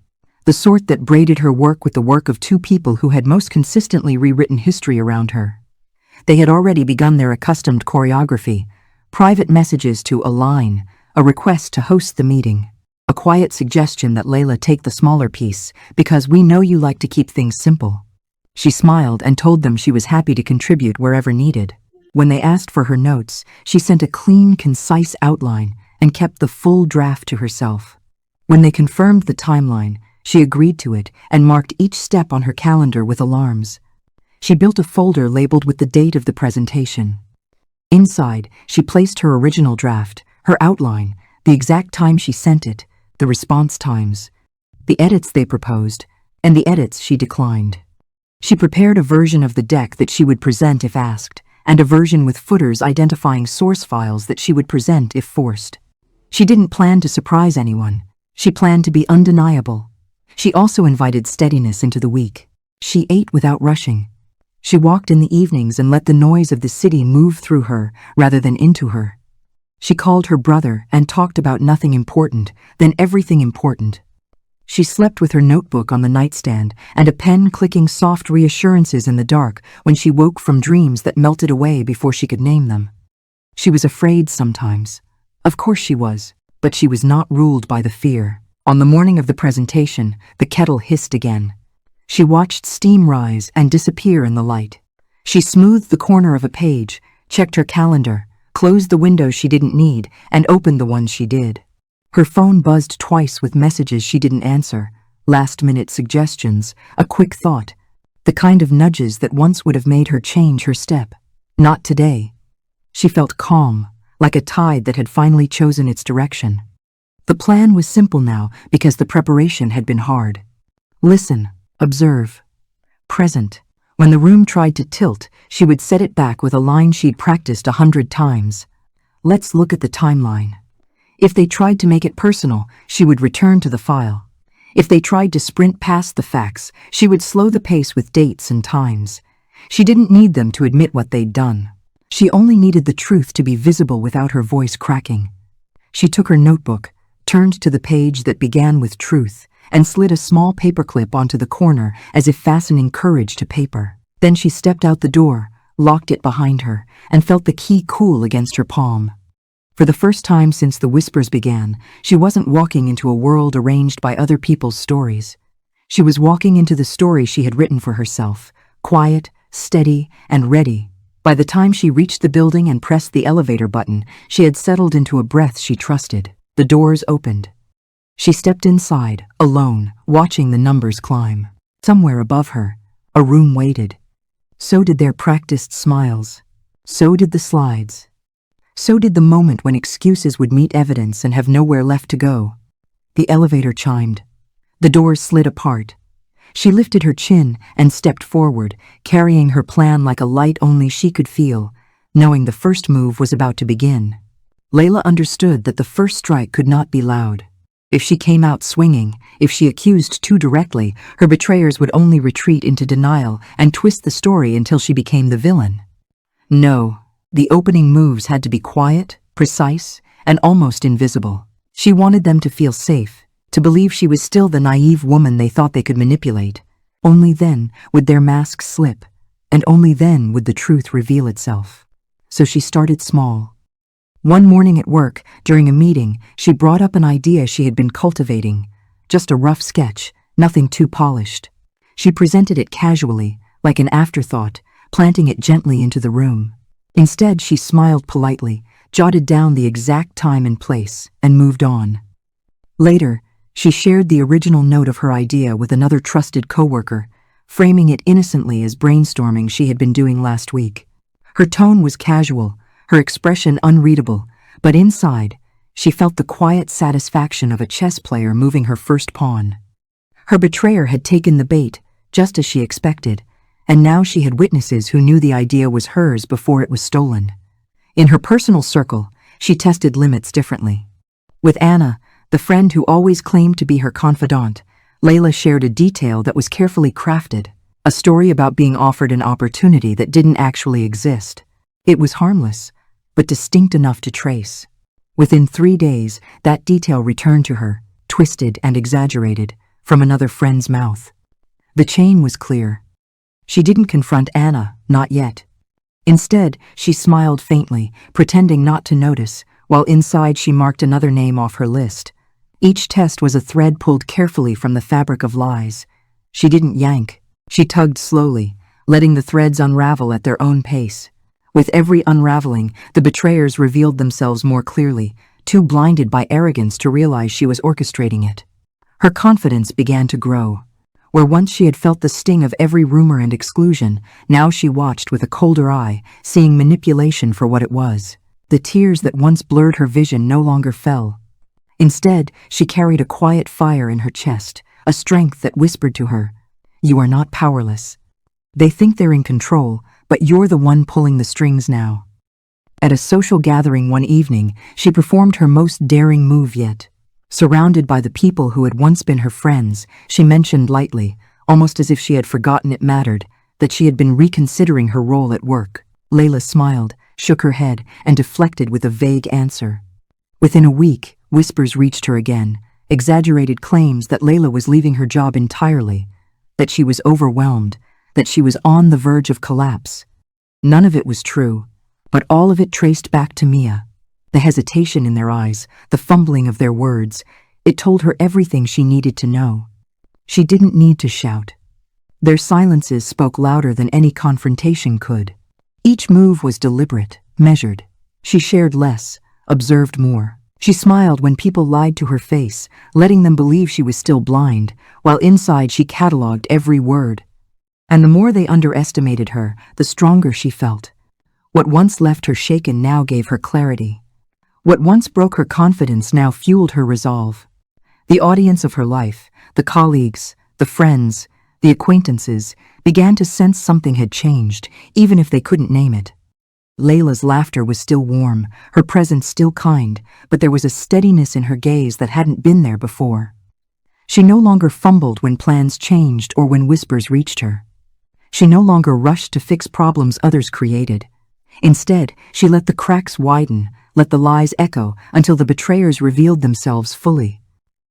The sort that braided her work with the work of 2 people who had most consistently rewritten history around her. They had already begun their accustomed choreography, private messages to align, a request to host the meeting, a quiet suggestion that Layla take the smaller piece, because we know you like to keep things simple. She smiled and told them she was happy to contribute wherever needed. When they asked for her notes, she sent a clean, concise outline and kept the full draft to herself. When they confirmed the timeline, she agreed to it and marked each step on her calendar with alarms. She built a folder labeled with the date of the presentation. Inside, she placed her original draft, her outline, the exact time she sent it, the response times, the edits they proposed, and the edits she declined. She prepared a version of the deck that she would present if asked, and a version with footers identifying source files that she would present if forced. She didn't plan to surprise anyone. She planned to be undeniable. She also invited steadiness into the week. She ate without rushing. She walked in the evenings and let the noise of the city move through her rather than into her. She called her brother and talked about nothing important, then everything important. She slept with her notebook on the nightstand and a pen clicking soft reassurances in the dark when she woke from dreams that melted away before she could name them. She was afraid sometimes. Of course she was, but she was not ruled by the fear. On the morning of the presentation, the kettle hissed again. She watched steam rise and disappear in the light. She smoothed the corner of a page, checked her calendar, closed the windows she didn't need, and opened the ones she did. Her phone buzzed twice with messages she didn't answer, last-minute suggestions, a quick thought, the kind of nudges that once would have made her change her step. Not today. She felt calm, like a tide that had finally chosen its direction. The plan was simple now because the preparation had been hard. Listen, observe, present. When the room tried to tilt, she would set it back with a line she'd practiced 100 times. Let's look at the timeline. If they tried to make it personal, she would return to the file. If they tried to sprint past the facts, she would slow the pace with dates and times. She didn't need them to admit what they'd done. She only needed the truth to be visible without her voice cracking. She took her notebook, turned to the page that began with truth, and slid a small paperclip onto the corner as if fastening courage to paper. Then she stepped out the door, locked it behind her, and felt the key cool against her palm. For the first time since the whispers began, she wasn't walking into a world arranged by other people's stories. She was walking into the story she had written for herself, quiet, steady, and ready. By the time she reached the building and pressed the elevator button, she had settled into a breath she trusted. The doors opened. She stepped inside, alone, watching the numbers climb. Somewhere above her, a room waited. So did their practiced smiles. So did the slides. So did the moment when excuses would meet evidence and have nowhere left to go. The elevator chimed. The doors slid apart. She lifted her chin and stepped forward, carrying her plan like a light only she could feel, knowing the first move was about to begin. Layla understood that the first strike could not be loud. If she came out swinging, if she accused too directly, her betrayers would only retreat into denial and twist the story until she became the villain. No, the opening moves had to be quiet, precise, and almost invisible. She wanted them to feel safe, to believe she was still the naive woman they thought they could manipulate. Only then would their masks slip, and only then would the truth reveal itself. So she started small. One morning at work, during a meeting, she brought up an idea she had been cultivating. Just a rough sketch, nothing too polished. She presented it casually, like an afterthought, planting it gently into the room. Instead, she smiled politely, jotted down the exact time and place, and moved on. Later, she shared the original note of her idea with another trusted coworker, framing it innocently as brainstorming she had been doing last week. Her tone was casual, her expression unreadable, but inside, she felt the quiet satisfaction of a chess player moving her first pawn. Her betrayer had taken the bait, just as she expected, and now she had witnesses who knew the idea was hers before it was stolen. In her personal circle, she tested limits differently. With Anna, the friend who always claimed to be her confidant, Layla shared a detail that was carefully crafted, a story about being offered an opportunity that didn't actually exist. It was harmless, but distinct enough to trace. Within 3 days, that detail returned to her, twisted and exaggerated, from another friend's mouth. The chain was clear. She didn't confront Anna, not yet. Instead, she smiled faintly, pretending not to notice, while inside she marked another name off her list. Each test was a thread pulled carefully from the fabric of lies. She didn't yank. She tugged slowly, letting the threads unravel at their own pace. With every unraveling, the betrayers revealed themselves more clearly, too blinded by arrogance to realize she was orchestrating it. Her confidence began to grow. Where once she had felt the sting of every rumor and exclusion, now she watched with a colder eye, seeing manipulation for what it was. The tears that once blurred her vision no longer fell. Instead, she carried a quiet fire in her chest, a strength that whispered to her, "You are not powerless. They think they're in control, but you're the one pulling the strings now." At a social gathering one evening, she performed her most daring move yet. Surrounded by the people who had once been her friends, she mentioned lightly, almost as if she had forgotten it mattered, that she had been reconsidering her role at work. Layla smiled, shook her head, and deflected with a vague answer. Within a week, whispers reached her again, exaggerated claims that Layla was leaving her job entirely, that she was overwhelmed, that she was on the verge of collapse. None of it was true, but all of it traced back to Mia. The hesitation in their eyes, the fumbling of their words, it told her everything she needed to know. She didn't need to shout. Their silences spoke louder than any confrontation could. Each move was deliberate, measured. She shared less, observed more. She smiled when people lied to her face, letting them believe she was still blind, while inside she catalogued every word. And the more they underestimated her, the stronger she felt. What once left her shaken now gave her clarity. What once broke her confidence now fueled her resolve. The audience of her life, the colleagues, the friends, the acquaintances, began to sense something had changed, even if they couldn't name it. Layla's laughter was still warm, her presence still kind, but there was a steadiness in her gaze that hadn't been there before. She no longer fumbled when plans changed or when whispers reached her. She no longer rushed to fix problems others created. Instead, she let the cracks widen, let the lies echo until the betrayers revealed themselves fully.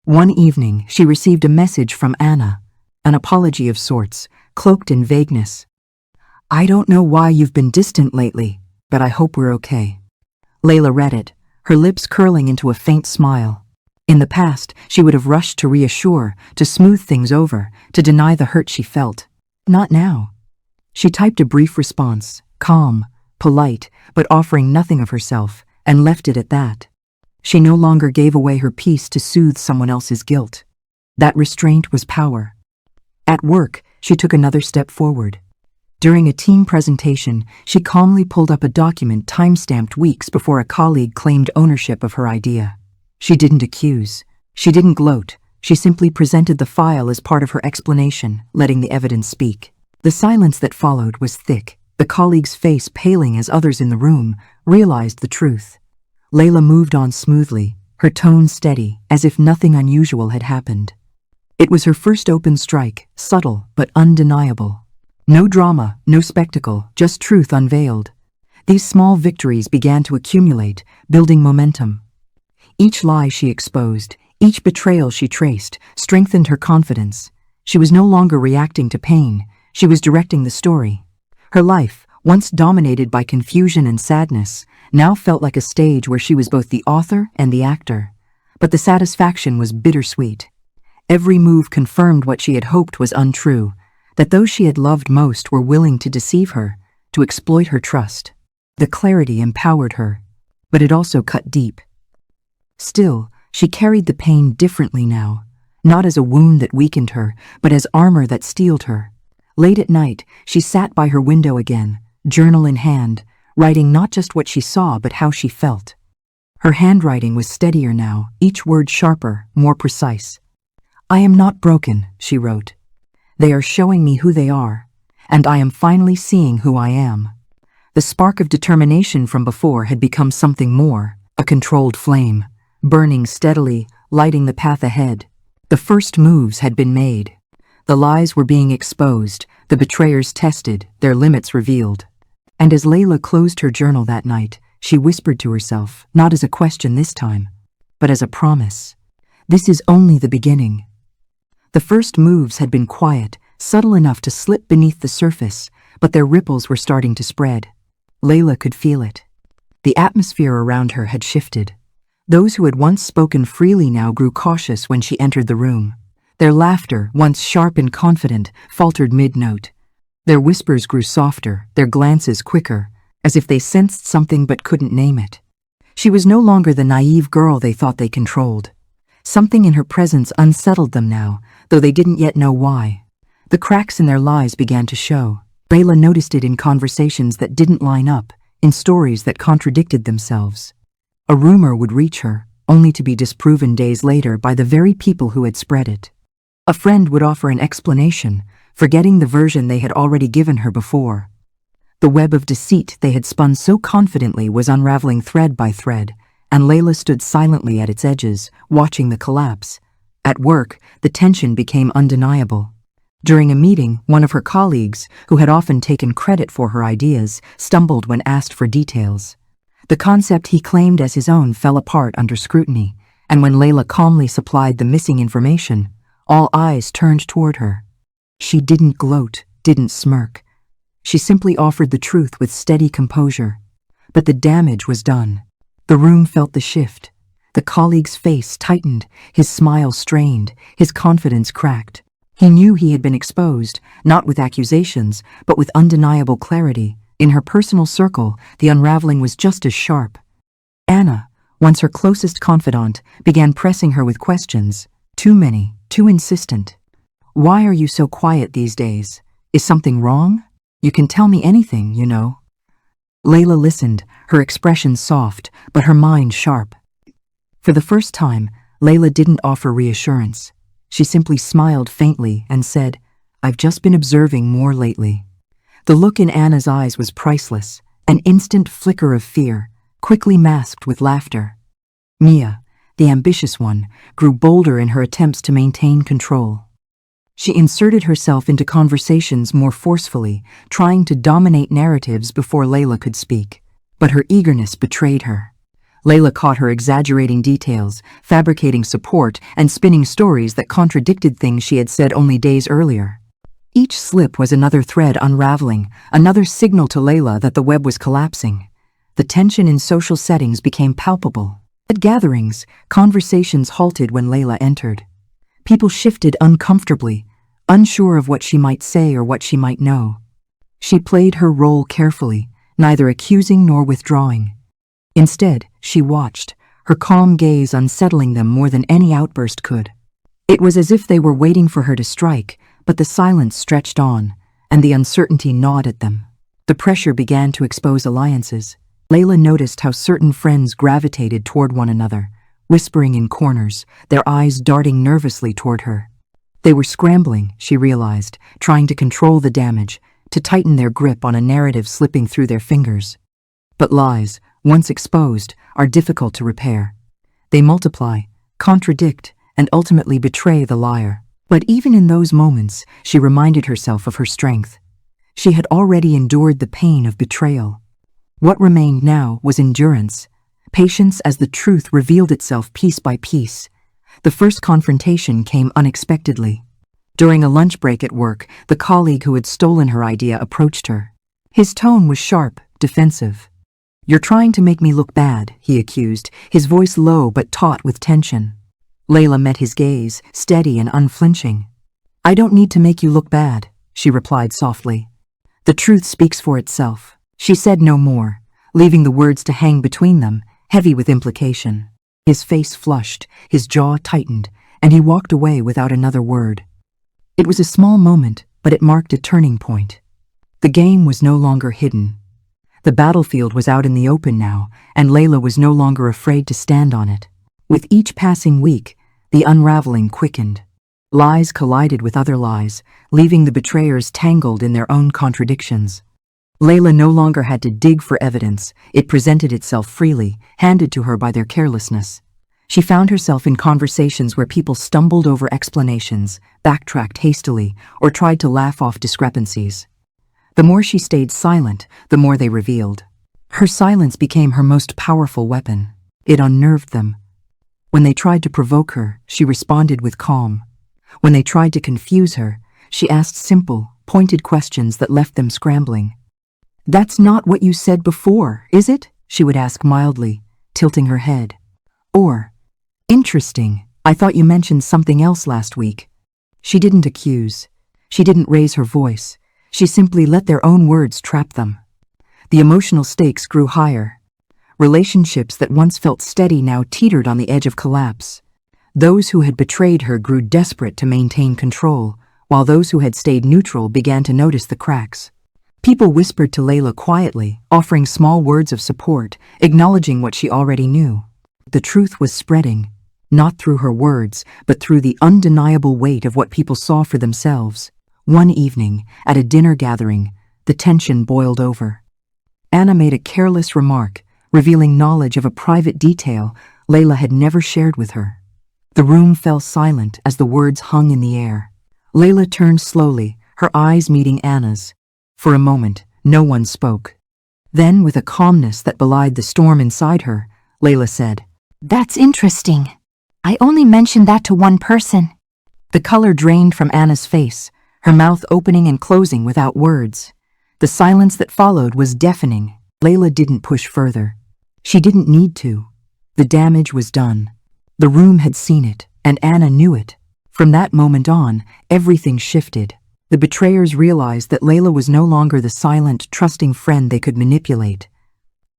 One evening, she received a message from Anna, an apology of sorts, cloaked in vagueness. "I don't know why you've been distant lately, but I hope we're okay." Layla read it, her lips curling into a faint smile. In the past, she would have rushed to reassure, to smooth things over, to deny the hurt she felt. Not now. She typed a brief response, calm, polite, but offering nothing of herself, and left it at that. She no longer gave away her peace to soothe someone else's guilt. That restraint was power. At work, she took another step forward. During a team presentation, she calmly pulled up a document time-stamped weeks before a colleague claimed ownership of her idea. She didn't accuse. She didn't gloat. She simply presented the file as part of her explanation, letting the evidence speak. The silence that followed was thick, the colleague's face paling as others in the room realized the truth. Layla moved on smoothly, her tone steady, as if nothing unusual had happened. It was her first open strike, subtle but undeniable. No drama, no spectacle, just truth unveiled. These small victories began to accumulate, building momentum. Each lie she exposed, each betrayal she traced, strengthened her confidence. She was no longer reacting to pain, she was directing the story. Her life, once dominated by confusion and sadness, now felt like a stage where she was both the author and the actor. But the satisfaction was bittersweet. Every move confirmed what she had hoped was untrue, that those she had loved most were willing to deceive her, to exploit her trust. The clarity empowered her, but it also cut deep. Still, she carried the pain differently now, not as a wound that weakened her, but as armor that steeled her. Late at night, she sat by her window again, journal in hand, writing not just what she saw but how she felt. Her handwriting was steadier now, each word sharper, more precise. "I am not broken," she wrote. "They are showing me who they are, and I am finally seeing who I am." The spark of determination from before had become something more, a controlled flame, burning steadily, lighting the path ahead. The first moves had been made. The lies were being exposed, the betrayers tested, their limits revealed. And as Layla closed her journal that night, she whispered to herself, not as a question this time, but as a promise. This is only the beginning. The first moves had been quiet, subtle enough to slip beneath the surface, but their ripples were starting to spread. Layla could feel it. The atmosphere around her had shifted. Those who had once spoken freely now grew cautious when she entered the room. Their laughter, once sharp and confident, faltered mid-note. Their whispers grew softer, their glances quicker, as if they sensed something but couldn't name it. She was no longer the naive girl they thought they controlled. Something in her presence unsettled them now, though they didn't yet know why. The cracks in their lies began to show. Layla noticed it in conversations that didn't line up, in stories that contradicted themselves. A rumor would reach her, only to be disproven days later by the very people who had spread it. A friend would offer an explanation, forgetting the version they had already given her before. The web of deceit they had spun so confidently was unraveling thread by thread, and Layla stood silently at its edges, watching the collapse. At work, the tension became undeniable. During a meeting, one of her colleagues, who had often taken credit for her ideas, stumbled when asked for details. The concept he claimed as his own fell apart under scrutiny, and when Layla calmly supplied the missing information, all eyes turned toward her. She didn't gloat, didn't smirk. She simply offered the truth with steady composure. But the damage was done. The room felt the shift. The colleague's face tightened, his smile strained, his confidence cracked. He knew he had been exposed, not with accusations, but with undeniable clarity. In her personal circle, the unraveling was just as sharp. Anna, once her closest confidant, began pressing her with questions. Too many, too insistent. "Why are you so quiet these days? Is something wrong? You can tell me anything, you know." Layla listened, her expression soft, but her mind sharp. For the first time, Layla didn't offer reassurance. She simply smiled faintly and said, "I've just been observing more lately." The look in Anna's eyes was priceless, an instant flicker of fear, quickly masked with laughter. Mia, the ambitious one, grew bolder in her attempts to maintain control. She inserted herself into conversations more forcefully, trying to dominate narratives before Layla could speak. But her eagerness betrayed her. Layla caught her exaggerating details, fabricating support, and spinning stories that contradicted things she had said only days earlier. Each slip was another thread unraveling, another signal to Layla that the web was collapsing. The tension in social settings became palpable. At gatherings, conversations halted when Layla entered. People shifted uncomfortably, unsure of what she might say or what she might know. She played her role carefully, neither accusing nor withdrawing. Instead, she watched, her calm gaze unsettling them more than any outburst could. It was as if they were waiting for her to strike, but the silence stretched on, and the uncertainty gnawed at them. The pressure began to expose alliances. Layla noticed how certain friends gravitated toward one another, whispering in corners, their eyes darting nervously toward her. They were scrambling, she realized, trying to control the damage, to tighten their grip on a narrative slipping through their fingers. But lies, once exposed, are difficult to repair. They multiply, contradict, and ultimately betray the liar. But even in those moments, she reminded herself of her strength. She had already endured the pain of betrayal. What remained now was endurance, patience as the truth revealed itself piece by piece. The first confrontation came unexpectedly. During a lunch break at work, the colleague who had stolen her idea approached her. His tone was sharp, defensive. "You're trying to make me look bad," he accused, his voice low but taut with tension. Layla met his gaze, steady and unflinching. "I don't need to make you look bad," she replied softly. "The truth speaks for itself." She said no more, leaving the words to hang between them, heavy with implication. His face flushed, his jaw tightened, and he walked away without another word. It was a small moment, but it marked a turning point. The game was no longer hidden. The battlefield was out in the open now, and Layla was no longer afraid to stand on it. With each passing week, the unraveling quickened. Lies collided with other lies, leaving the betrayers tangled in their own contradictions. Layla no longer had to dig for evidence. It presented itself freely, handed to her by their carelessness. She found herself in conversations where people stumbled over explanations, backtracked hastily, or tried to laugh off discrepancies. The more she stayed silent, the more they revealed. Her silence became her most powerful weapon. It unnerved them. When they tried to provoke her, she responded with calm. When they tried to confuse her, she asked simple, pointed questions that left them scrambling. "That's not what you said before, is it?" she would ask mildly, tilting her head. Or, "Interesting, I thought you mentioned something else last week." She didn't accuse. She didn't raise her voice. She simply let their own words trap them. The emotional stakes grew higher. Relationships that once felt steady now teetered on the edge of collapse. Those who had betrayed her grew desperate to maintain control, while those who had stayed neutral began to notice the cracks. People whispered to Layla quietly, offering small words of support, acknowledging what she already knew. The truth was spreading, not through her words, but through the undeniable weight of what people saw for themselves. One evening, at a dinner gathering, the tension boiled over. Anna made a careless remark, revealing knowledge of a private detail Layla had never shared with her. The room fell silent as the words hung in the air. Layla turned slowly, her eyes meeting Anna's. For a moment, no one spoke. Then, with a calmness that belied the storm inside her, Layla said, "That's interesting. I only mentioned that to one person." The color drained from Anna's face, her mouth opening and closing without words. The silence that followed was deafening. Layla didn't push further. She didn't need to. The damage was done. The room had seen it, and Anna knew it. From that moment on, everything shifted. The betrayers realized that Layla was no longer the silent, trusting friend they could manipulate.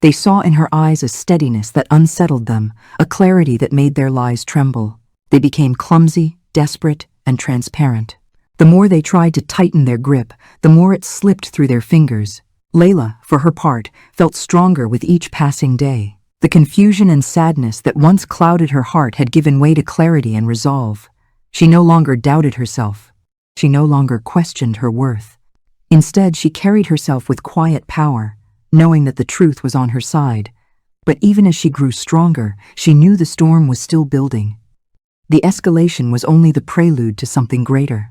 They saw in her eyes a steadiness that unsettled them, a clarity that made their lies tremble. They became clumsy, desperate, and transparent. The more they tried to tighten their grip, the more it slipped through their fingers. Layla, for her part, felt stronger with each passing day. The confusion and sadness that once clouded her heart had given way to clarity and resolve. She no longer doubted herself. She no longer questioned her worth. Instead, she carried herself with quiet power, knowing that the truth was on her side. But even as she grew stronger, she knew the storm was still building. The escalation was only the prelude to something greater.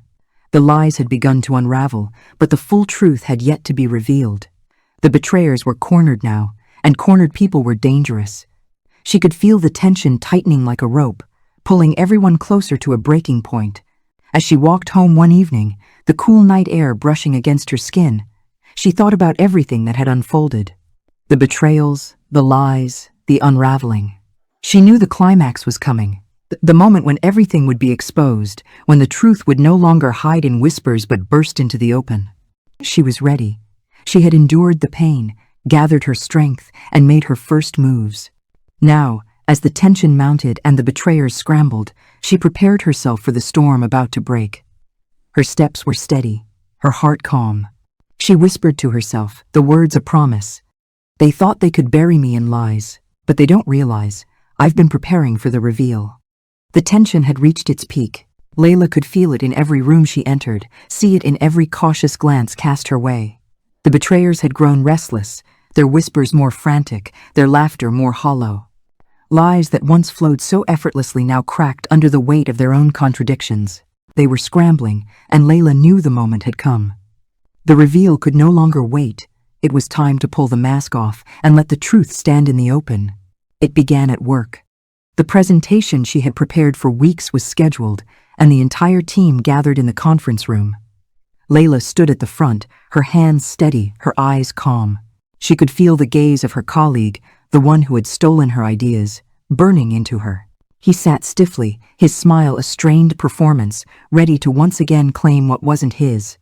The lies had begun to unravel, but the full truth had yet to be revealed. The betrayers were cornered now, and cornered people were dangerous. She could feel the tension tightening like a rope, pulling everyone closer to a breaking point. As she walked home one evening, the cool night air brushing against her skin, she thought about everything that had unfolded. The betrayals, the lies, the unraveling. She knew the climax was coming. The moment when everything would be exposed, when the truth would no longer hide in whispers but burst into the open. She was ready. She had endured the pain, gathered her strength, and made her first moves. Now, as the tension mounted and the betrayers scrambled, she prepared herself for the storm about to break. Her steps were steady, her heart calm. She whispered to herself, the words a promise. "They thought they could bury me in lies, but they don't realize I've been preparing for the reveal. The tension had reached its peak. Layla could feel it in every room she entered, see it in every cautious glance cast her way. The betrayers had grown restless, their whispers more frantic, their laughter more hollow. Lies that once flowed so effortlessly now cracked under the weight of their own contradictions. They were scrambling, and Layla knew the moment had come. The reveal could no longer wait. It was time to pull the mask off and let the truth stand in the open. It began at work. The presentation she had prepared for weeks was scheduled, and the entire team gathered in the conference room. Layla stood at the front, her hands steady, her eyes calm. She could feel the gaze of her colleague, the one who had stolen her ideas, burning into her. He sat stiffly, his smile a strained performance, ready to once again claim what wasn't his.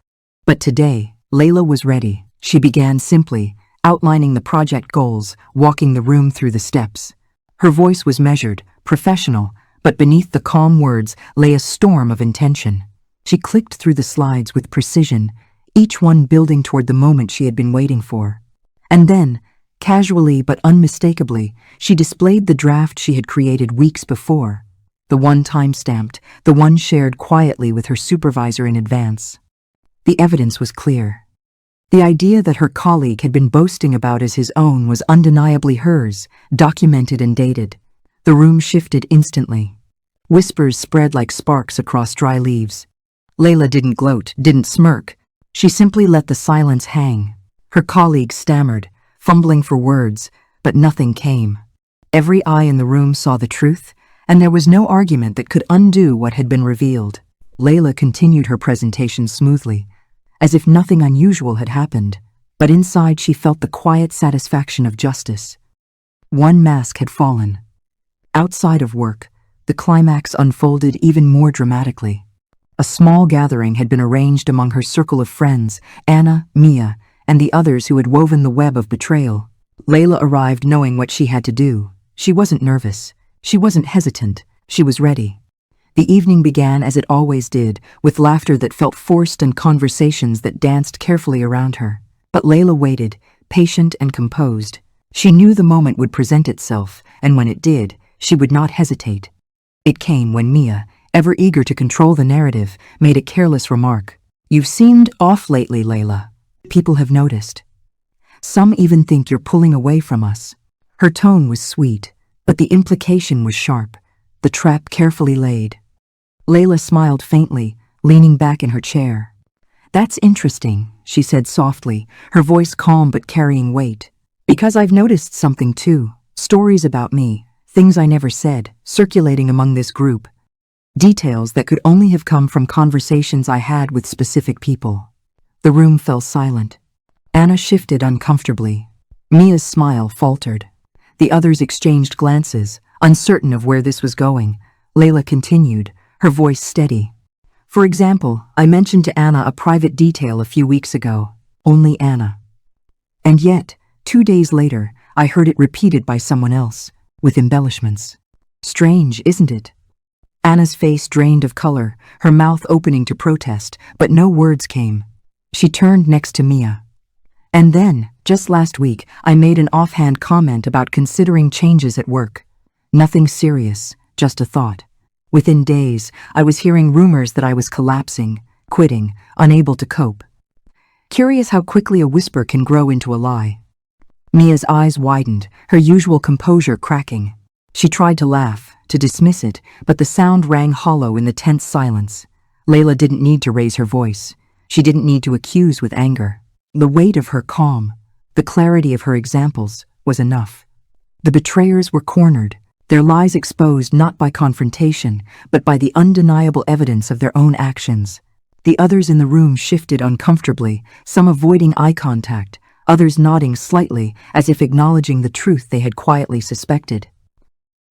But today, Layla was ready. She began simply, outlining the project goals, walking the room through the steps. Her voice was measured, professional, but beneath the calm words lay a storm of intention. She clicked through the slides with precision, each one building toward the moment she had been waiting for. And then, casually but unmistakably, she displayed the draft she had created weeks before, the one time-stamped, the one shared quietly with her supervisor in advance. The evidence was clear. The idea that her colleague had been boasting about as his own was undeniably hers, documented and dated. The room shifted instantly. Whispers spread like sparks across dry leaves. Layla didn't gloat, didn't smirk. She simply let the silence hang. Her colleague stammered, fumbling for words, but nothing came. Every eye in the room saw the truth, and there was no argument that could undo what had been revealed. Layla continued her presentation smoothly, as if nothing unusual had happened, but inside she felt the quiet satisfaction of justice. One mask had fallen. Outside of work, the climax unfolded even more dramatically. A small gathering had been arranged among her circle of friends, Anna, Mia, and the others who had woven the web of betrayal. Layla arrived knowing what she had to do. She wasn't nervous. She wasn't hesitant. She was ready. The evening began as it always did, with laughter that felt forced and conversations that danced carefully around her. But Layla waited, patient and composed. She knew the moment would present itself, and when it did, she would not hesitate. It came when Mia, ever eager to control the narrative, made a careless remark. "You've seemed off lately, Layla. People have noticed. Some even think you're pulling away from us." Her tone was sweet, but the implication was sharp, the trap carefully laid. Layla smiled faintly, leaning back in her chair. "That's interesting," she said softly, her voice calm but carrying weight. "Because I've noticed something too. Stories about me, things I never said, circulating among this group. Details that could only have come from conversations I had with specific people." The room fell silent. Anna shifted uncomfortably. Mia's smile faltered. The others exchanged glances, uncertain of where this was going. Layla continued, her voice steady. "For example, I mentioned to Anna a private detail a few weeks ago. Only Anna. And yet, 2 days later, I heard it repeated by someone else, with embellishments. Strange, isn't it?" Anna's face drained of color, her mouth opening to protest, but no words came. She turned next to Mia. "And then, just last week, I made an offhand comment about considering changes at work. Nothing serious, just a thought. Within days, I was hearing rumors that I was collapsing, quitting, unable to cope. Curious how quickly a whisper can grow into a lie." Mia's eyes widened, her usual composure cracking. She tried to laugh, to dismiss it, but the sound rang hollow in the tense silence. Layla didn't need to raise her voice. She didn't need to accuse with anger. The weight of her calm, the clarity of her examples, was enough. The betrayers were cornered, their lies exposed not by confrontation, but by the undeniable evidence of their own actions. The others in the room shifted uncomfortably, some avoiding eye contact, others nodding slightly as if acknowledging the truth they had quietly suspected.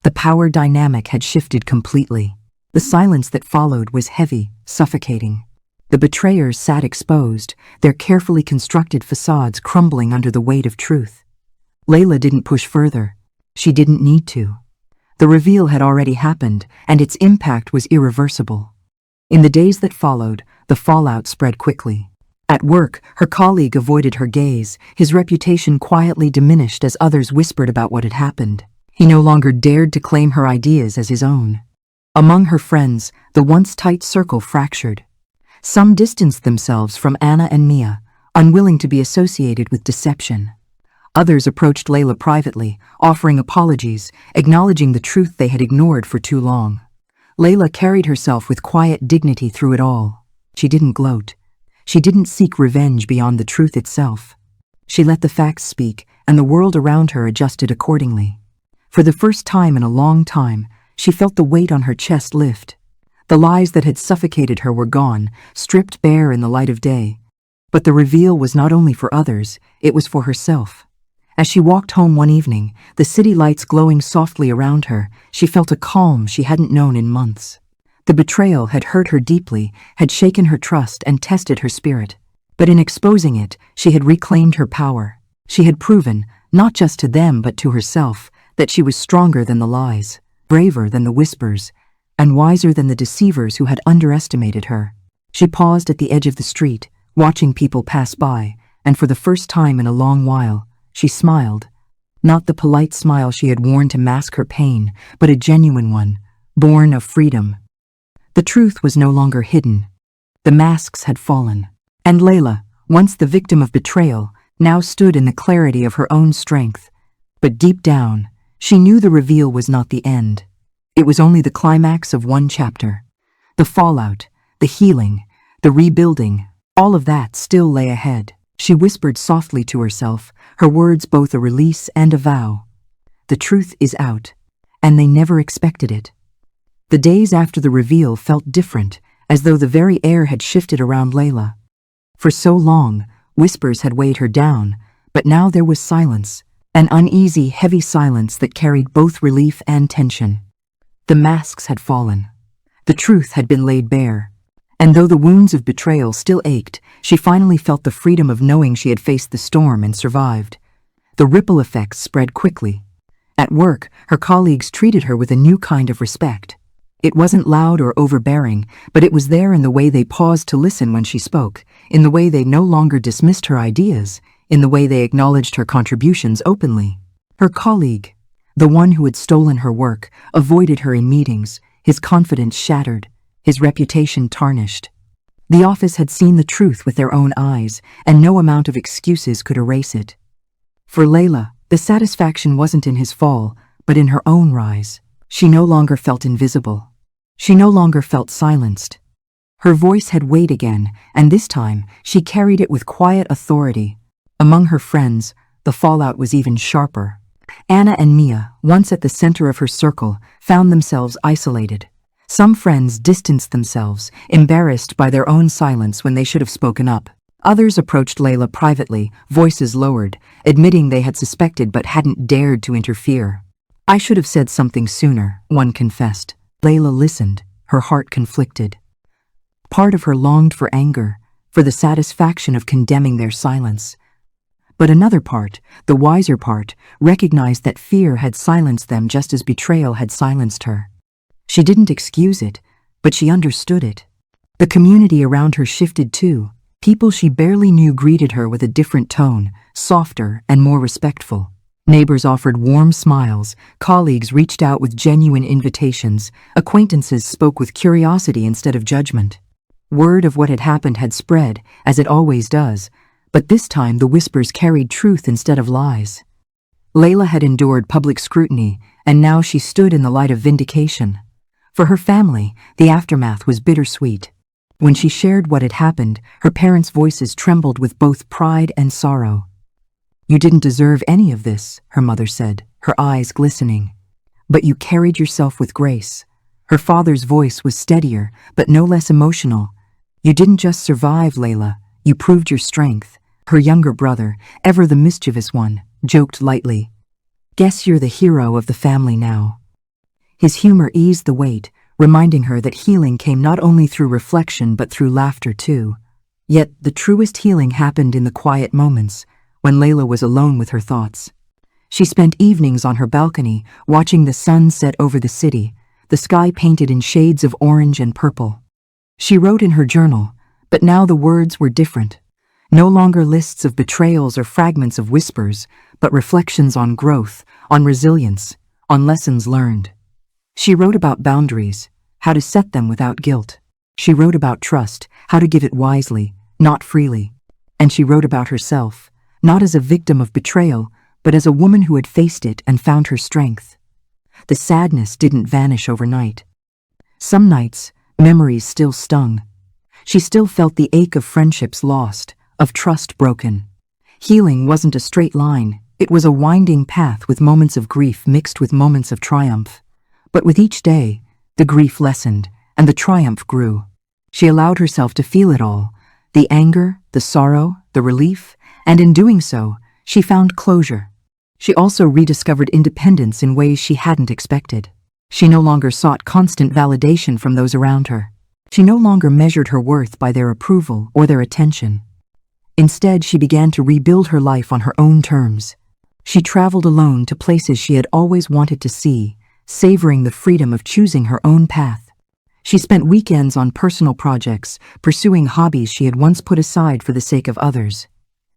The power dynamic had shifted completely. The silence that followed was heavy, suffocating. The betrayers sat exposed, their carefully constructed facades crumbling under the weight of truth. Layla didn't push further. She didn't need to. The reveal had already happened, and its impact was irreversible. In the days that followed, the fallout spread quickly. At work, her colleague avoided her gaze, his reputation quietly diminished as others whispered about what had happened. He no longer dared to claim her ideas as his own. Among her friends, the once tight circle fractured. Some distanced themselves from Anna and Mia, unwilling to be associated with deception. Others approached Layla privately, offering apologies, acknowledging the truth they had ignored for too long. Layla carried herself with quiet dignity through it all. She didn't gloat. She didn't seek revenge beyond the truth itself. She let the facts speak, and the world around her adjusted accordingly. For the first time in a long time, she felt the weight on her chest lift. The lies that had suffocated her were gone, stripped bare in the light of day. But the reveal was not only for others, it was for herself. As she walked home one evening, the city lights glowing softly around her, she felt a calm she hadn't known in months. The betrayal had hurt her deeply, had shaken her trust and tested her spirit. But in exposing it, she had reclaimed her power. She had proven, not just to them but to herself, that she was stronger than the lies, braver than the whispers, and wiser than the deceivers who had underestimated her. She paused at the edge of the street, watching people pass by, and for the first time in a long while, she smiled. Not the polite smile she had worn to mask her pain, but a genuine one, born of freedom. The truth was no longer hidden. The masks had fallen. And Layla, once the victim of betrayal, now stood in the clarity of her own strength. But deep down, she knew the reveal was not the end. It was only the climax of one chapter. The fallout, the healing, the rebuilding, all of that still lay ahead. She whispered softly to herself, her words both a release and a vow. The truth is out, and they never expected it. The days after the reveal felt different, as though the very air had shifted around Layla. For so long, whispers had weighed her down, but now there was silence, an uneasy, heavy silence that carried both relief and tension. The masks had fallen. The truth had been laid bare. And though the wounds of betrayal still ached, she finally felt the freedom of knowing she had faced the storm and survived. The ripple effects spread quickly. At work, her colleagues treated her with a new kind of respect. It wasn't loud or overbearing, but it was there in the way they paused to listen when she spoke, in the way they no longer dismissed her ideas, in the way they acknowledged her contributions openly. Her colleague, the one who had stolen her work, avoided her in meetings, his confidence shattered, his reputation tarnished. The office had seen the truth with their own eyes, and no amount of excuses could erase it. For Layla, the satisfaction wasn't in his fall, but in her own rise. She no longer felt invisible. She no longer felt silenced. Her voice had weight again, and this time she carried it with quiet authority. Among her friends, the fallout was even sharper. Anna and Mia, once at the center of her circle, found themselves isolated. Some friends distanced themselves, embarrassed by their own silence when they should have spoken up. Others approached Layla privately, voices lowered, admitting they had suspected but hadn't dared to interfere. "I should have said something sooner," one confessed. Layla listened, her heart conflicted. Part of her longed for anger, for the satisfaction of condemning their silence. But another part, the wiser part, recognized that fear had silenced them just as betrayal had silenced her. She didn't excuse it, but she understood it. The community around her shifted too. People she barely knew greeted her with a different tone, softer and more respectful. Neighbors offered warm smiles, colleagues reached out with genuine invitations, acquaintances spoke with curiosity instead of judgment. Word of what had happened had spread, as it always does, but this time the whispers carried truth instead of lies. Layla had endured public scrutiny, and now she stood in the light of vindication. For her family, the aftermath was bittersweet. When she shared what had happened, her parents' voices trembled with both pride and sorrow. "You didn't deserve any of this," her mother said, her eyes glistening. "But you carried yourself with grace." Her father's voice was steadier, but no less emotional. "You didn't just survive, Layla. You proved your strength." Her younger brother, ever the mischievous one, joked lightly. "Guess you're the hero of the family now." His humor eased the weight, reminding her that healing came not only through reflection but through laughter too. Yet the truest healing happened in the quiet moments, when Layla was alone with her thoughts. She spent evenings on her balcony, watching the sun set over the city, the sky painted in shades of orange and purple. She wrote in her journal, but now the words were different. No longer lists of betrayals or fragments of whispers, but reflections on growth, on resilience, on lessons learned. She wrote about boundaries, how to set them without guilt. She wrote about trust, how to give it wisely, not freely. And she wrote about herself, not as a victim of betrayal, but as a woman who had faced it and found her strength. The sadness didn't vanish overnight. Some nights, memories still stung. She still felt the ache of friendships lost, of trust broken. Healing wasn't a straight line, it was a winding path with moments of grief mixed with moments of triumph. But with each day, the grief lessened, and the triumph grew. She allowed herself to feel it all, the anger, the sorrow, the relief, and in doing so, she found closure. She also rediscovered independence in ways she hadn't expected. She no longer sought constant validation from those around her. She no longer measured her worth by their approval or their attention. Instead, she began to rebuild her life on her own terms. She traveled alone to places she had always wanted to see, savoring the freedom of choosing her own path. She spent weekends on personal projects, pursuing hobbies she had once put aside for the sake of others.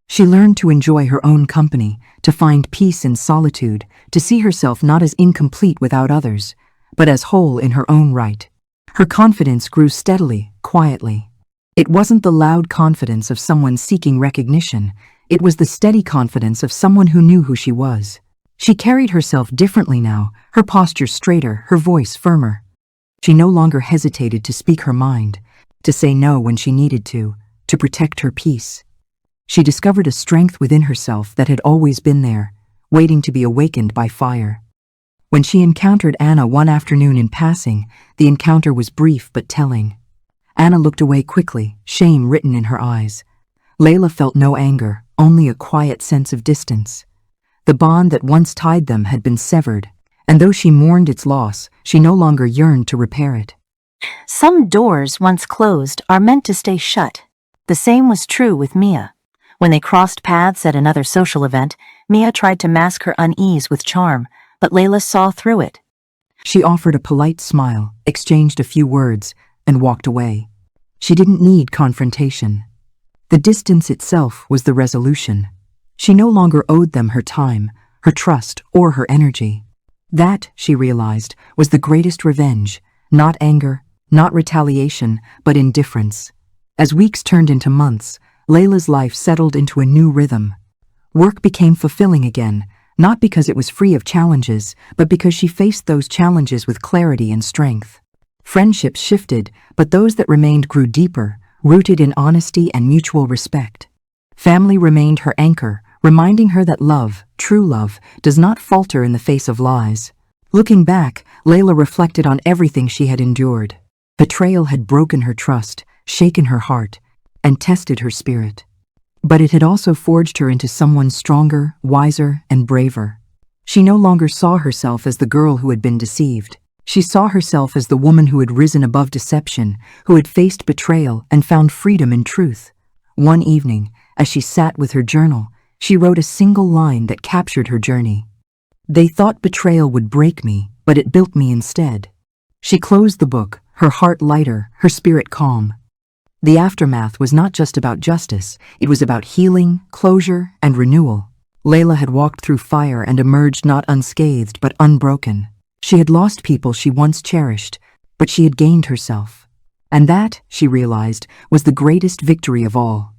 She learned to enjoy her own company, to find peace in solitude, to see herself not as incomplete without others, but as whole in her own right. Her confidence grew steadily, quietly. It wasn't the loud confidence of someone seeking recognition, it was the steady confidence of someone who knew who she was. She carried herself differently now, her posture straighter, her voice firmer. She no longer hesitated to speak her mind, to say no when she needed to protect her peace. She discovered a strength within herself that had always been there, waiting to be awakened by fire. When she encountered Anna one afternoon in passing, the encounter was brief but telling. Anna looked away quickly, shame written in her eyes. Layla felt no anger, only a quiet sense of distance. The bond that once tied them had been severed, and though she mourned its loss, she no longer yearned to repair it. Some doors once closed are meant to stay shut. The same was true with Mia. When they crossed paths at another social event, Mia tried to mask her unease with charm, but Layla saw through it. She offered a polite smile, exchanged a few words, and walked away. She didn't need confrontation. The distance itself was the resolution. She no longer owed them her time, her trust, or her energy. That, she realized, was the greatest revenge, not anger, not retaliation, but indifference. As weeks turned into months, Layla's life settled into a new rhythm. Work became fulfilling again, not because it was free of challenges, but because she faced those challenges with clarity and strength. Friendships shifted, but those that remained grew deeper, rooted in honesty and mutual respect. Family remained her anchor, reminding her that love, true love, does not falter in the face of lies. Looking back, Layla reflected on everything she had endured. Betrayal had broken her trust, shaken her heart, and tested her spirit. But it had also forged her into someone stronger, wiser, and braver. She no longer saw herself as the girl who had been deceived. She saw herself as the woman who had risen above deception, who had faced betrayal and found freedom in truth. One evening, as she sat with her journal, she wrote a single line that captured her journey. "They thought betrayal would break me, but it built me instead." She closed the book, her heart lighter, her spirit calm. The aftermath was not just about justice, it was about healing, closure, and renewal. Layla had walked through fire and emerged not unscathed but unbroken. She had lost people she once cherished, but she had gained herself. And that, she realized, was the greatest victory of all.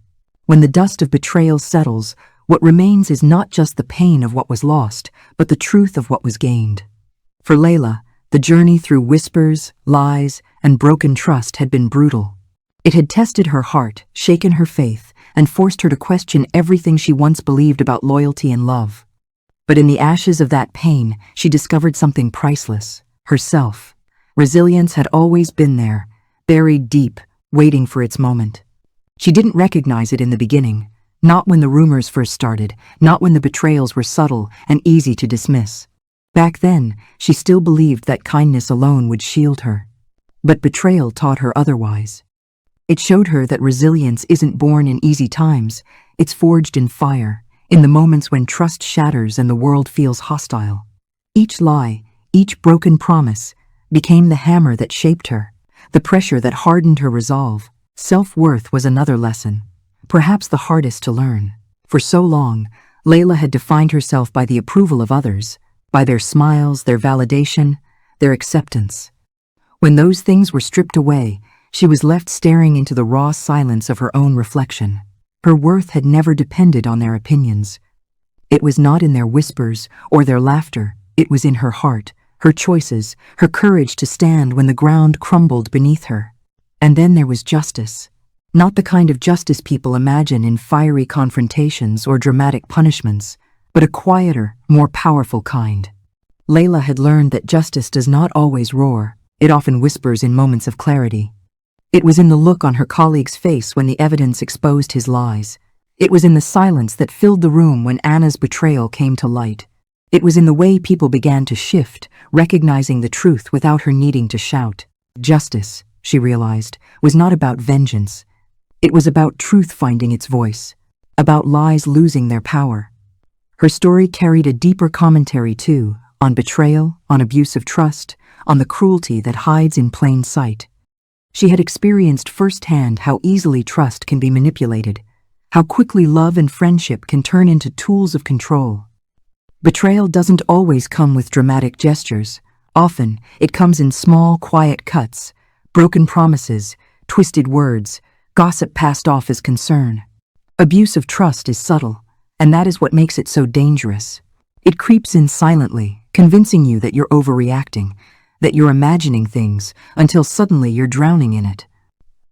When the dust of betrayal settles, what remains is not just the pain of what was lost, but the truth of what was gained. For Layla, the journey through whispers, lies, and broken trust had been brutal. It had tested her heart, shaken her faith, and forced her to question everything she once believed about loyalty and love. But in the ashes of that pain, she discovered something priceless: herself. Resilience had always been there, buried deep, waiting for its moment. She didn't recognize it in the beginning, not when the rumors first started, not when the betrayals were subtle and easy to dismiss. Back then, she still believed that kindness alone would shield her. But betrayal taught her otherwise. It showed her that resilience isn't born in easy times, it's forged in fire, in the moments when trust shatters and the world feels hostile. Each lie, each broken promise, became the hammer that shaped her, the pressure that hardened her resolve. Self-worth was another lesson, perhaps the hardest to learn. For so long, Layla had defined herself by the approval of others, by their smiles, their validation, their acceptance. When those things were stripped away, she was left staring into the raw silence of her own reflection. Her worth had never depended on their opinions. It was not in their whispers or their laughter, it was in her heart, her choices, her courage to stand when the ground crumbled beneath her. And then there was justice. Not the kind of justice people imagine in fiery confrontations or dramatic punishments, but a quieter, more powerful kind. Layla had learned that justice does not always roar, it often whispers in moments of clarity. It was in the look on her colleague's face when the evidence exposed his lies. It was in the silence that filled the room when Anna's betrayal came to light. It was in the way people began to shift, recognizing the truth without her needing to shout. Justice, she realized, was not about vengeance. It was about truth finding its voice, about lies losing their power. Her story carried a deeper commentary too, on betrayal, on abuse of trust, on the cruelty that hides in plain sight. She had experienced firsthand how easily trust can be manipulated, how quickly love and friendship can turn into tools of control. Betrayal doesn't always come with dramatic gestures. Often, it comes in small, quiet cuts, broken promises, twisted words, gossip passed off as concern. Abuse of trust is subtle, and that is what makes it so dangerous. It creeps in silently, convincing you that you're overreacting, that you're imagining things, until suddenly you're drowning in it.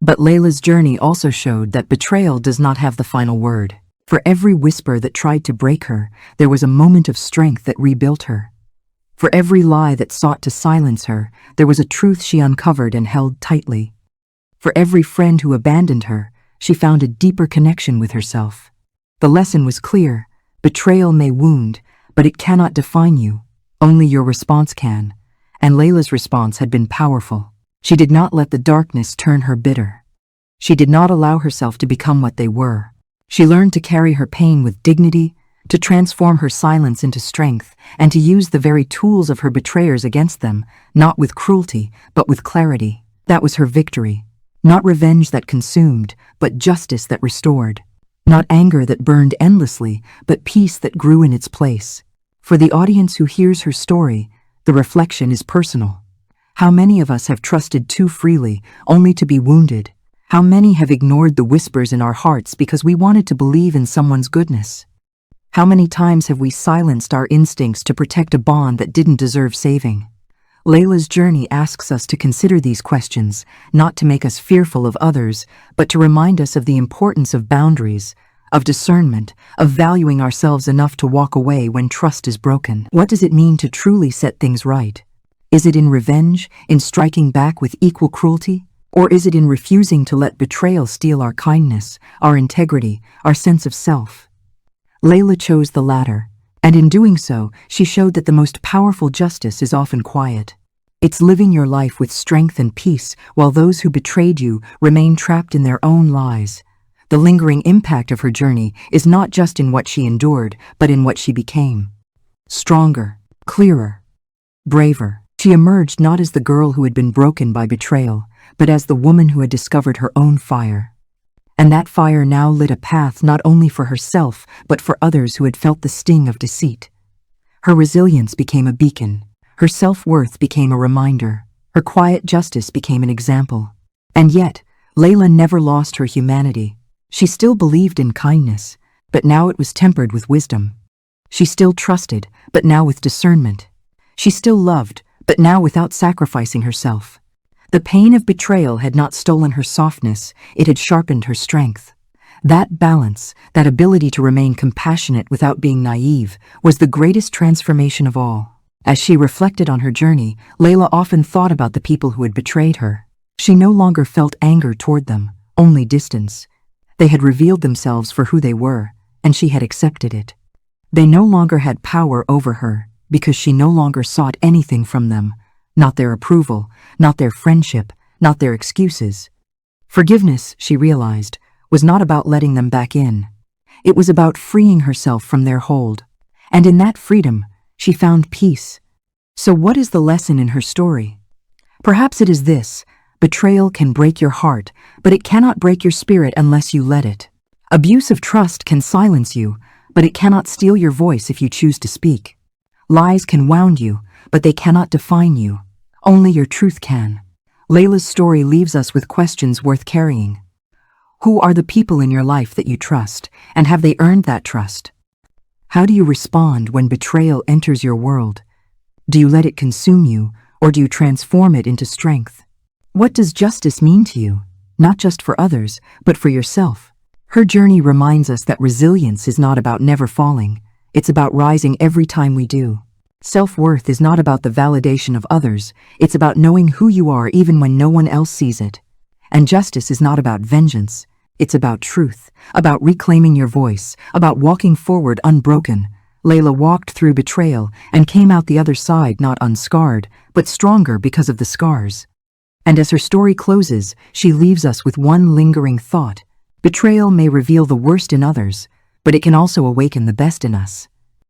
But Layla's journey also showed that betrayal does not have the final word. For every whisper that tried to break her, there was a moment of strength that rebuilt her. For every lie that sought to silence her, there was a truth she uncovered and held tightly. For every friend who abandoned her, she found a deeper connection with herself. The lesson was clear: betrayal may wound, but it cannot define you. Only your response can. And Layla's response had been powerful. She did not let the darkness turn her bitter. She did not allow herself to become what they were. She learned to carry her pain with dignity, to transform her silence into strength, and to use the very tools of her betrayers against them, not with cruelty, but with clarity. That was her victory. Not revenge that consumed, but justice that restored. Not anger that burned endlessly, but peace that grew in its place. For the audience who hears her story, the reflection is personal. How many of us have trusted too freely, only to be wounded? How many have ignored the whispers in our hearts because we wanted to believe in someone's goodness? How many times have we silenced our instincts to protect a bond that didn't deserve saving? Layla's journey asks us to consider these questions, not to make us fearful of others, but to remind us of the importance of boundaries, of discernment, of valuing ourselves enough to walk away when trust is broken. What does it mean to truly set things right? Is it in revenge, in striking back with equal cruelty? Or is it in refusing to let betrayal steal our kindness, our integrity, our sense of self? Layla chose the latter. And in doing so, she showed that the most powerful justice is often quiet. It's living your life with strength and peace while those who betrayed you remain trapped in their own lies. The lingering impact of her journey is not just in what she endured, but in what she became. Stronger, clearer, braver. She emerged not as the girl who had been broken by betrayal, but as the woman who had discovered her own fire. And that fire now lit a path not only for herself, but for others who had felt the sting of deceit. Her resilience became a beacon. Her self-worth became a reminder. Her quiet justice became an example. And yet, Layla never lost her humanity. She still believed in kindness, but now it was tempered with wisdom. She still trusted, but now with discernment. She still loved, but now without sacrificing herself. The pain of betrayal had not stolen her softness, it had sharpened her strength. That balance, that ability to remain compassionate without being naive, was the greatest transformation of all. As she reflected on her journey, Layla often thought about the people who had betrayed her. She no longer felt anger toward them, only distance. They had revealed themselves for who they were, and she had accepted it. They no longer had power over her, because she no longer sought anything from them. Not their approval, not their friendship, not their excuses. Forgiveness, she realized, was not about letting them back in. It was about freeing herself from their hold. And in that freedom, she found peace. So what is the lesson in her story? Perhaps it is this: betrayal can break your heart, but it cannot break your spirit unless you let it. Abuse of trust can silence you, but it cannot steal your voice if you choose to speak. Lies can wound you, but they cannot define you. Only your truth can. Layla's story leaves us with questions worth carrying. Who are the people in your life that you trust, and have they earned that trust? How do you respond when betrayal enters your world? Do you let it consume you, or do you transform it into strength? What does justice mean to you? Not just for others, but for yourself. Her journey reminds us that resilience is not about never falling. It's about rising every time we do. Self-worth is not about the validation of others. It's about knowing who you are even when no one else sees it. And justice is not about vengeance. It's about truth, about reclaiming your voice, about walking forward unbroken. Layla walked through betrayal and came out the other side not unscarred, but stronger because of the scars. And as her story closes, she leaves us with one lingering thought. Betrayal may reveal the worst in others, but it can also awaken the best in us.